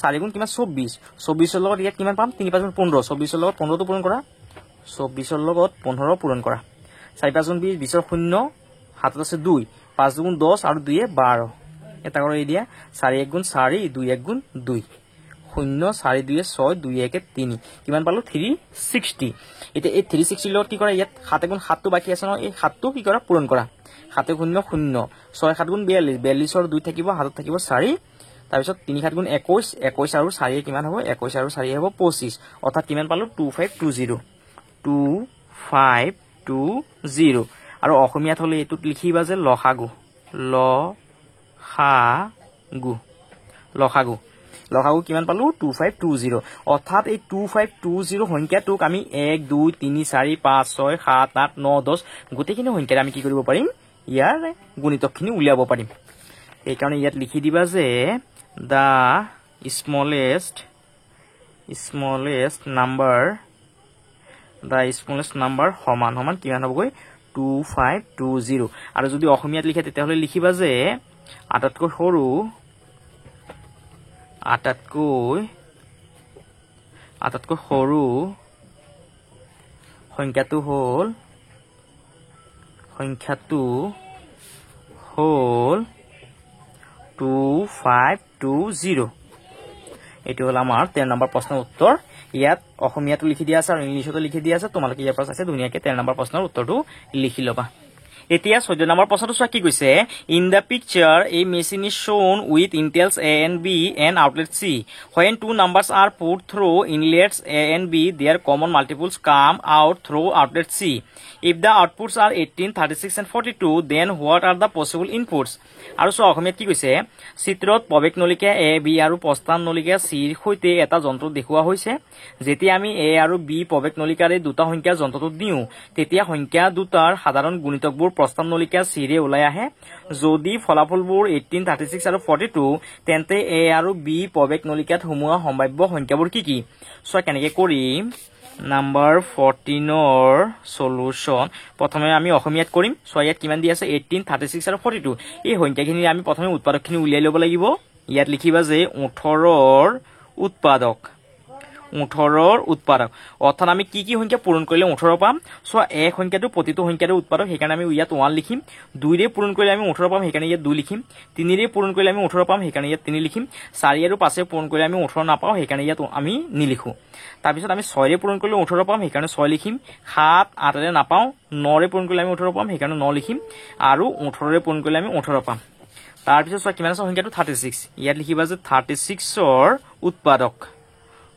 Speaker 1: 4 গুণ কিমান 24ৰ লগত ইয়াত কিমান পাম 3 5 গুণ 15 24ৰ লগত 15টো পূৰণ কৰা 24ৰ লগত 15 পূৰণ কৰা 4 5 গুণ 20 20ৰ 0 হাতত আছে 2 5 2 গুণ 10 আৰু 2 12 এটা কৰি এই দিয়া 4 1 গুণ 4 2 1 গুণ 2 0 4 2 6 2 1 3 কিমান পালো 360 এতিয়া এই 360 লগত কি কৰা ইয়াত 7 গুণ 7টো বাকি আছে ন এই 7টো কি কৰা পূৰণ কৰা 7 0 0 6 7 গুণ 42 42ৰ 2 থাকিব হাতত থাকিব 4 তাৰপিছত 3 7 গুণ 21 21 আৰু 4 কিমান হ'ব 21 আৰু 4 হ'ব 25 অৰ্থাৎ কিমান পালো 2520 2520 আৰু অসমীয়াত হলে এটুত লিখিবা যে লসাগু কিমান পালো 2520 অৰ্থাৎ এই 2520 সংখ্যাটোক আমি 1 2 3 4 5 6 7 8 9 10 গোটেইখিনি সংখ্যাৰে আমি কি কৰিব পাৰিম ইয়াৰ গুণিতকখিনি উলিয়াব পাৰিম এইকাৰণে ইয়াত লিখি দিবা যে the smallest number সমান কিমান হ'বগৈ 2520 আৰু যদি অসমীয়াত লিখে তেতিয়াহ'লে লিখিবা যে আটাইতকৈ সৰু সংখ্যাটো হ'ল 2520 এইটো হ'ল আমাৰ 13 নম্বৰ প্ৰশ্নৰ উত্তৰ ইয়াত অসমীয়াটো লিখি দিয়া আছে আৰু ইংলিছতো লিখি দিয়া আছে তোমালোকে ইয়াৰ পৰা চাইছে ধুনীয়াকৈ 13 নম্বৰ প্ৰশ্নৰ উত্তৰটো লিখি ল'বা এতিয়া 14 নম্বৰ প্ৰশ্নটো চোৱা কি কৈছে in the picture A machine is shown with inlets A and B and outlet C. When two numbers are put through inlets A and B, their common multiples come out through outlet C. If the outputs are 18, 36 and 42, then what are the possible inputs? আৰু চোৱা অসমীয়াত কি কৈছে চিত্ৰত প্ৰৱেশ নলিকা A, B আৰু প্ৰস্থান নলিকা C ৰ সৈতে এটা যন্ত্ৰ দেখুওৱা হৈছে যেতিয়া আমি A আৰু B প্ৰৱেশ নলিকাৰে দুটা সংখ্যা যন্ত্ৰটোত দিওঁ তেতিয়া সংখ্যা দুটাৰ সাধাৰণ গুণিতকবোৰ প্ৰস্থান নলিকা C ৰে ওলাই আহে যদি ফলাফলবোৰ 18, 36 আৰু 42 তেন্তে A আৰু B প্ৰৱেশ নলিকাত সোমোৱা সম্ভাৱ্য সংখ্যাবোৰ কি কি সো কেনেকৈ কৰিম নাম্বাৰ 14 সলিউশন প্ৰথমে আমি অসমীয়াত কৰিম সো ইয়াত কিমান দি আছে 18, 36 আৰু 42 এই সংখ্যাখিনি আমি প্ৰথমে উৎপাদকখিনি উলিয়াই ল'ব লাগিব ইয়াত লিখিবা যে 18 ৰ উৎপাদক 18 ৰ উৎপাদক অৰ্থাৎ আমি কি কি সংখ্যা পূৰণ কৰিলে 18 পাম সো এক সংখ্যাটো প্ৰতিটো সংখ্যাৰ উৎপাদক সেইকাৰণে আমি ইয়াত 1 লিখিম 2 ৰে পূৰণ কৰিলে আমি 18 পাম সেইকাৰণে ইয়াত 2 লিখিম 3 ৰে পূৰণ কৰিলে আমি 18 পাম সেইকাৰণে ইয়াত 3 লিখিম 4 আৰু 5 ৰে পূৰণ কৰিলে আমি 18 নাপাওঁ সেইকাৰণে ইয়াত আমি নিলিখো তাৰ পিছত আমি 6 ৰে পূৰণ কৰিলে 18 পাম সেইকাৰণে 6 লিখিম 7 8 ৰে নাপাওঁ 9 ৰে পূৰণ কৰিলে আমি 18 পাম সেইকাৰণে 9 লিখিম আৰু 18 ৰে পূৰণ কৰিলে আমি 18 পাম তাৰ পিছত চোৱা কিমান আছে সংখ্যাটো 36 ইয়াত লিখিবা যে 36 ৰ উৎপাদক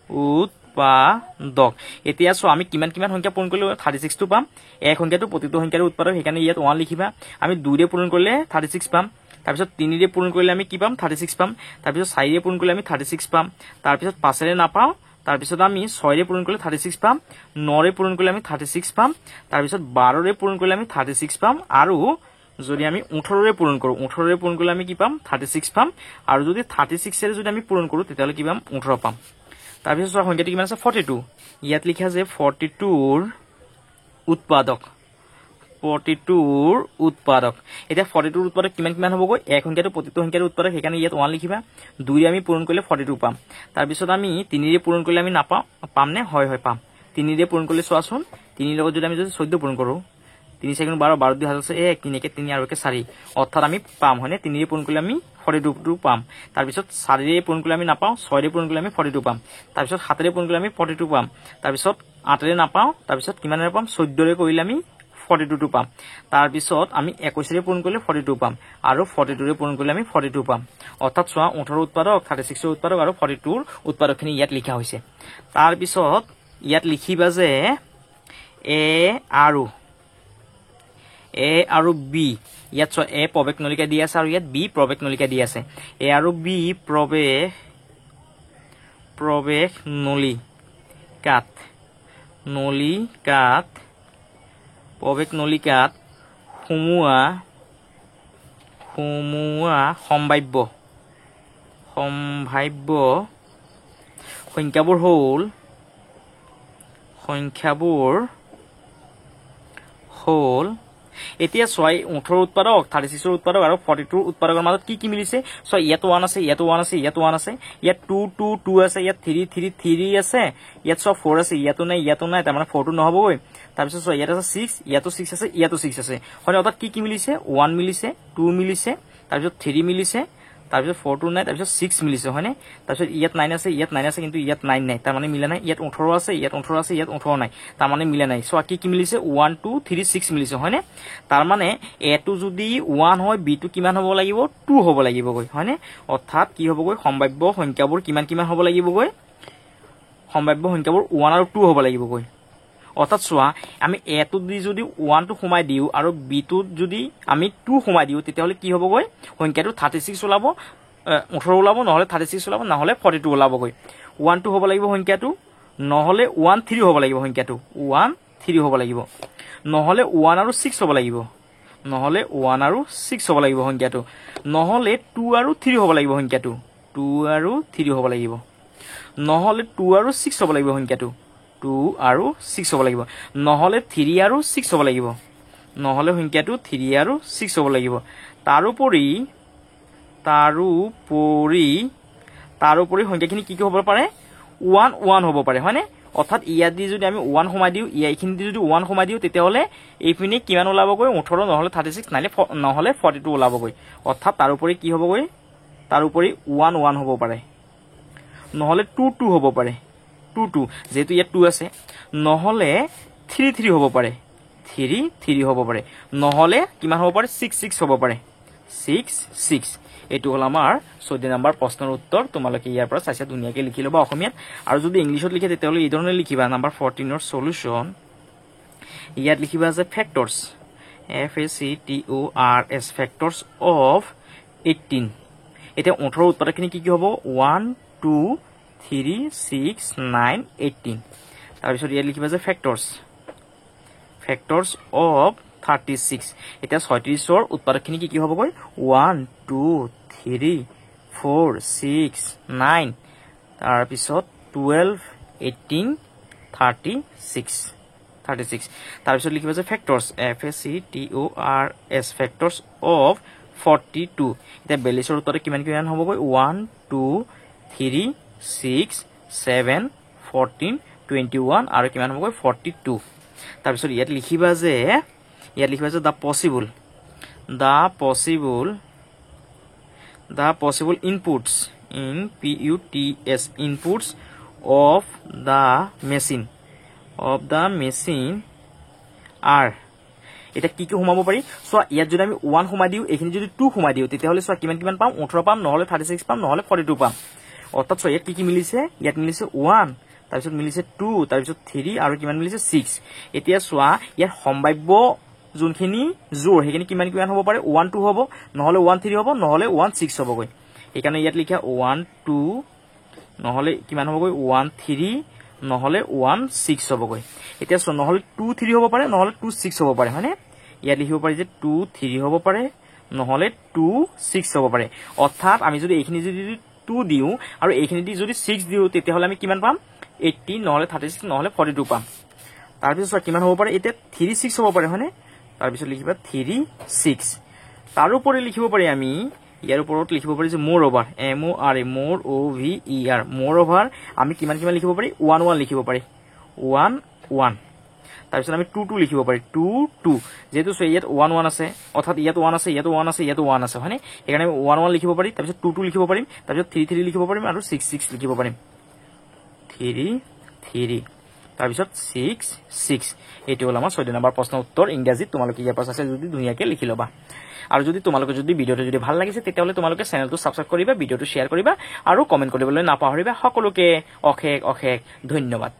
Speaker 1: উৎপাদক এতিয়া চোৱা আমি কিমান কিমান সংখ্যা পূৰণ কৰিলে 36 টো পাম এক সংখ্যাটো প্ৰতিটো সংখ্যাৰ উৎপাদক সেইকাৰণে ইয়াত 1 লিখিবা আমি 2 ৰে পূৰণ কৰিলে 36 পাম তাৰ পিছত 3 ৰে পূৰণ কৰিলে আমি কি পাম 36 পাম তাৰ পিছত 4 ৰে পূৰণ কৰিলে আমি 36 পাম তাৰ পিছত 5 ৰে নাপাওঁ তাৰ পিছত আমি 6 ৰে পূৰণ কৰিলে 36 পাম 9 ৰে পূৰণ কৰিলে আমি 36 পাম তাৰ পিছত 12 ৰে পূৰণ কৰিলে আমি 36 পাম আৰু যদি আমি 18 ৰে পূৰণ কৰো 18 ৰে পূৰণ কৰিলে আমি কি পাম 36 পাম আৰু যদি 36 ৰে যদি আমি পূৰণ কৰো তেতিয়ালে কি পাম 18 পাম তাৰ পিছত সংখ্যাটো কিমান আছে 42 ইয়াত লিখা আছে 42 ৰ উৎপাদক 42 ৰ উৎপাদক এতিয়া 42 ৰ উৎপাদক কিমান কিমান হ'বগৈ এক সংখ্যাটো প্ৰতিটো সংখ্যাৰ উৎপাদক সেইকাৰণে ইয়াত 1 লিখিবা 2 ৰে আমি পূৰণ কৰিলে 42 পাম তাৰ পিছত আমি 3 ৰে পূৰণ কৰিলে আমি নাপাম পাম নে হয় হয় পাম 3 ৰে পূৰণ কৰিলে চোৱাচোন 3 লগত যদি আমি 14 পূৰণ কৰো 3 সেকেন্ড 12 12 2 আছে 1 3 কে 3 আৰু কে 4 অৰ্থাৎ আমি পাম হয়নে 3 ৰে পূৰণ কৰিলে আমি 42 পাম তাৰ পিছত 4 ৰে পূৰণ কৰিলে আমি নাপাওঁ 6 ৰে পূৰণ কৰিলে আমি 42 পাম তাৰ পিছত 7 ৰে পূৰণ কৰিলে আমি 42 পাম তাৰ পিছত 8 ৰে নাপাওঁ তাৰ পিছত কিমানৰে পাম 14 ৰে কৰিলে আমি 42 পাম তাৰ পিছত আমি 21 ৰে পূৰণ কৰিলে 42 পাম আৰু 42 ৰে পূৰণ কৰিলে আমি 42 পাম অৰ্থাৎ চোৱা 18 ৰ উৎপাদক 36 ৰ উৎপাদক আৰু 42 ৰ উৎপাদকখিনি ইয়াত লিখা হৈছে তাৰ পিছত ইয়াত লিখিবা যে A আৰু B ইয়াত চোৱা A প্ৰৱেশ নলিকা দি আছে আৰু ইয়াত B প্ৰৱেশ নলিকা দি আছে A আৰু B প্ৰৱেশ নলিকাত প্ৰৱেশ নলিকাত সোমোৱা সম্ভাৱ্য সংখ্যাবোৰ হ'ল এতিয়া চোৱা 18 উৎপাদক 36 উৎপাদক আৰু 42 উৎপাদকৰ মাজত কি মিলিছে চোৱা ইয়াত 1 আছে ইয়াত 1 আছে ইয়াত 1 আছে ইয়াত 2 2 2 আছে ইয়াত 3 3 3 আছে ইয়াত চোৱা 4 আছে ইয়াতো নাই তাৰ মানে 4 টো নহবগৈ তাৰ পিছত চোৱা ইয়াত আছে 6 ইয়াতো 6 আছে ইয়াতো 6 আছে হয় অৰ্থাৎ কি মিলিছে 1 মিলিছে 2 মিলিছে তাৰ পিছত 3 মিলিছে তাৰ পিছত 4 টো নাই তাৰ পিছত 6 মিলিছে হয়নে তাৰ পিছত ইয়াত 9 আছে কিন্তু ইয়াত 9 নাই তাৰ মানে মিলা নাই ইয়াত 18 আছে ইয়াত 18 নাই তাৰ মানে মিলা নাই সো কি মিলিছে 1 2 3 6 মিলিছে হয়নে তাৰ মানে a টো যদি 1 হয় b টো কিমান হ'ব লাগিব 2 হ'ব লাগিব গৈ হয়নে অৰ্থাৎ কি হ'বগৈ সম্ভাৱ্য সংখ্যাবোৰ কিমান হ'ব লাগিব গৈ সম্ভাৱ্য সংখ্যাবোৰ 1 আৰু 2 হ'ব লাগিব গৈ অৰ্থাৎ চোৱা আমি a টো যদি 1 টো সোমাই দিও আৰু b টো যদি আমি 2 সোমাই দিও তেতিয়াহলে কি হ'বগৈ সংখ্যাটো 36 ওলাব 18 ওলাব নহলে 36 ওলাব নহলে 42 ওলাবগৈ 1 2 হ'ব লাগিব সংখ্যাটো নহলে 1 3 হ'ব লাগিব সংখ্যাটো 1 3 হ'ব লাগিব নহলে 1 আৰু 6 হ'ব লাগিব নহলে 1 আৰু 6 হ'ব লাগিব সংখ্যাটো নহলে 2 আৰু 3 হ'ব লাগিব সংখ্যাটো 2 আৰু 3 হ'ব লাগিব নহলে 2 আৰু 6 হ'ব লাগিব সংখ্যাটো 2 আৰু 6 হ'ব লাগিব নহলে 3 আৰু 6 হ'ব লাগিব নহলে সংখ্যাটো 3 আৰু 6 হ'ব লাগিব তাৰোপৰি সংখ্যাখিনি কি হ'ব পাৰে 1 1 হ'ব পাৰে হয়নে অৰ্থাৎ ইয়াত যদি আমি 1 সোমাই দিও এইখিনি যদি 1 সোমাই দিও তেতিয়াহলে এইপিনে কিমান ওলাবগৈ 18 নহলে 36 নহলে 42 ওলাবগৈ অৰ্থাৎ তাৰোপৰি কি হ'বগৈ তাৰোপৰি 1 1 হ'ব পাৰে নহলে 2 2 হ'ব পাৰে 2 2 যেহেতু ইয়াত 2 আছে নহলে 3 3 হ'ব পাৰে 3 3 হ'ব পাৰে নহলে কিমান হ'ব পাৰে 6 6 হ'ব পাৰে 6 6 এটো হল আমাৰ 14 নম্বৰ প্ৰশ্নৰ উত্তৰ তোমালোকে ইয়াৰ পৰা চাইছা ধুনিয়াকে লিখি লবা অসমীয়াত আৰু যদি ইংলিছত লিখে তেতিয়াহলে এই ধৰণে লিখিবা নম্বৰ 14 ৰ সলিউশন ইয়াত লিখিবা যে ফ্যাক্টৰস FACTORS ফ্যাক্টৰস অফ 18 এতিয়া 18 উৎপাদকখিনি কি কি হ'ব 1 2 3 6 9 18 তাৰ পিছত ইয়াত লিখিবা যে ফ্যাক্টৰস অফ 36 এতিয়া 36 ৰ উৎপাদকখিনি কি কি হ'ব গৈ 1 2 3 4 6 9 তাৰ পিছত 12 18 36 তাৰ পিছত লিখিবা যে ফ্যাক্টৰস FACTORS ফ্যাক্টৰস অফ 42 এতিয়া 42 ৰ উত্তৰে কিমান কিমান হ'ব গৈ 1 2 3 6 7 14 21 আৰু কিমান হ'ব গৈ 42 তাৰ পিছত ইয়াত লিখিবা যে the possible inputs inputs of the machine are এটা কি কি সোমাব পাৰি সো ইয়াত যদি আমি 1 সোমাই দিও এখিনি যদি 2 সোমাই দিও তেতিয়া হলে সো কিমান কিমান পাম 18 পাম নহলে 36 পাম নহলে 42 পাম অৰ্থাৎ সো ইয়াত কি কি মিলিছে ইয়াত মিলিছে 1 তাৰ পিছত মিলিছে 2 তাৰ পিছত 3 আৰু কিমান মিলিছে 6 এতিয়া সোৱা ইয়াত সম্ভাব্য যোনখিনি জোৰ হেখিনি কিমান কিমান হ'ব পাৰে 1 2 হ'ব নহলে 1 3 হ'ব নহলে 1 6 হ'ব গৈ একাৰণে ইয়াত লিখা 1 2 নহলে কিমান হ'ব গৈ 1 3 নহলে 1 6 হ'ব গৈ এতিয়া সো নহলে 2 3 হ'ব পাৰে নহলে 2 6 হ'ব পাৰে হয়নে ইয়াত লিখিব পাৰি যে 2 3 হ'ব পাৰে নহলে 2 6 হ'ব পাৰে অৰ্থাৎ আমি যদি এইখিনি যদি 2 দিও আৰু এইখিনি দি যদি 6 দিও তেতিয়া হলে আমি কিমান পাম 80 নহলে 36 নহলে 42 পাম তাৰ পিছত কিমান হ'ব পাৰে এতিয়া 3 6 হ'ব পাৰে হয়নে তাৰ পিছত লিখিবা 3 6 তাৰ ওপৰে লিখিব পাৰি আমি ইয়াৰ ওপৰত লিখিব পাৰি যে মোৰ ওভাৰ মোৰ ওভাৰ আমি কিমান কিমান লিখিব পাৰি 1 1 লিখিব পাৰি 1 1 তাৰ পিছত আমি 2 2 লিখিব পাৰি 2 2 যেহেতু ইয়াত 1 1 আছে অৰ্থাৎ ইয়াত 1 আছে ইয়াত 1 আছে ইয়াত 1 আছে হয়নে এখানে 1 1 লিখিব পাৰি তাৰ পিছত 2 2 লিখিব পাৰিম তাৰ পিছত 3 3 লিখিব পাৰিম আৰু 6 6 লিখিব পাৰিম 3 3 তাৰ পিছত 6 6 এটো হল আমাৰ 14 নম্বৰ প্ৰশ্নৰ উত্তৰ ইংৰাজীত তোমালোকে ইয়াৰ পাছ আছে যদি ধুনিয়াকে লিখি লবা আৰু যদি তোমালোকে যদি ভিডিওটো যদি ভাল লাগিছে তেতিয়াহলে তোমালোকে চেনেলটো সাবস্ক্ৰাইব কৰিবা ভিডিওটো শেয়াৰ কৰিবা আৰু কমেন্ট কৰিবলৈ নাপাহৰিবা সকলোকে অশেষ অশেষ ধন্যবাদ